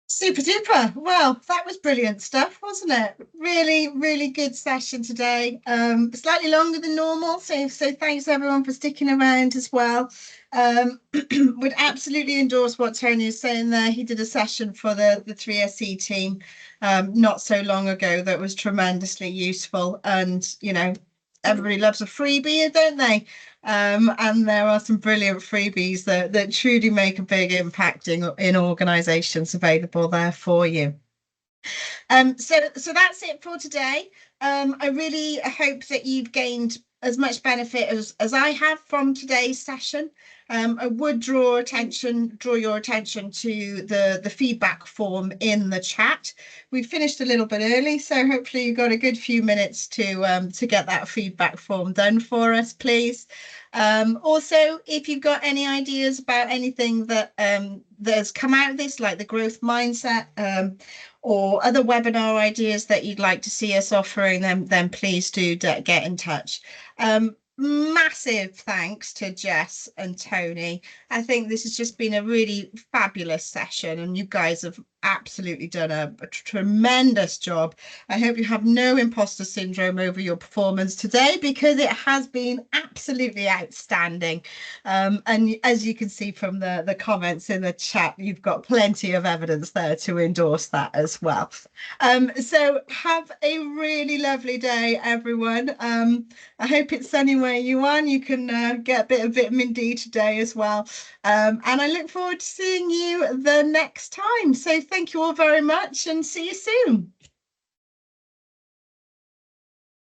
Speaker 1: Super duper. Well, that was brilliant stuff, wasn't it? Really, really good session today. Slightly longer than normal, so thanks everyone for sticking around as well. Would absolutely endorse what Tony is saying there. He did a session for the 3SC team not so long ago that was tremendously useful, and you know, everybody loves a freebie, don't they? And there are some brilliant freebies that truly make a big impact in organisations available there for you. So that's it for today. I really hope that you've gained as much benefit as I have from today's session. I would draw your attention to the feedback form in the chat. We finished a little bit early, so hopefully you got a good few minutes to get that feedback form done for us, please. Also, if you've got any ideas about anything that has come out of this, like the growth mindset, or other webinar ideas that you'd like to see us offering, then please do get in touch. massive thanks to Jess and Tony. I think this has just been a really fabulous session, and you guys have absolutely done a tremendous job. I hope you have no imposter syndrome over your performance today, because it has been absolutely outstanding. And as you can see from the comments in the chat, you've got plenty of evidence there to endorse that as well. So have a really lovely day, everyone. I hope it's sunny where you are, and you can get a bit of vitamin D today as well. And I look forward to seeing you the next time. So thank you all very much, and see you soon.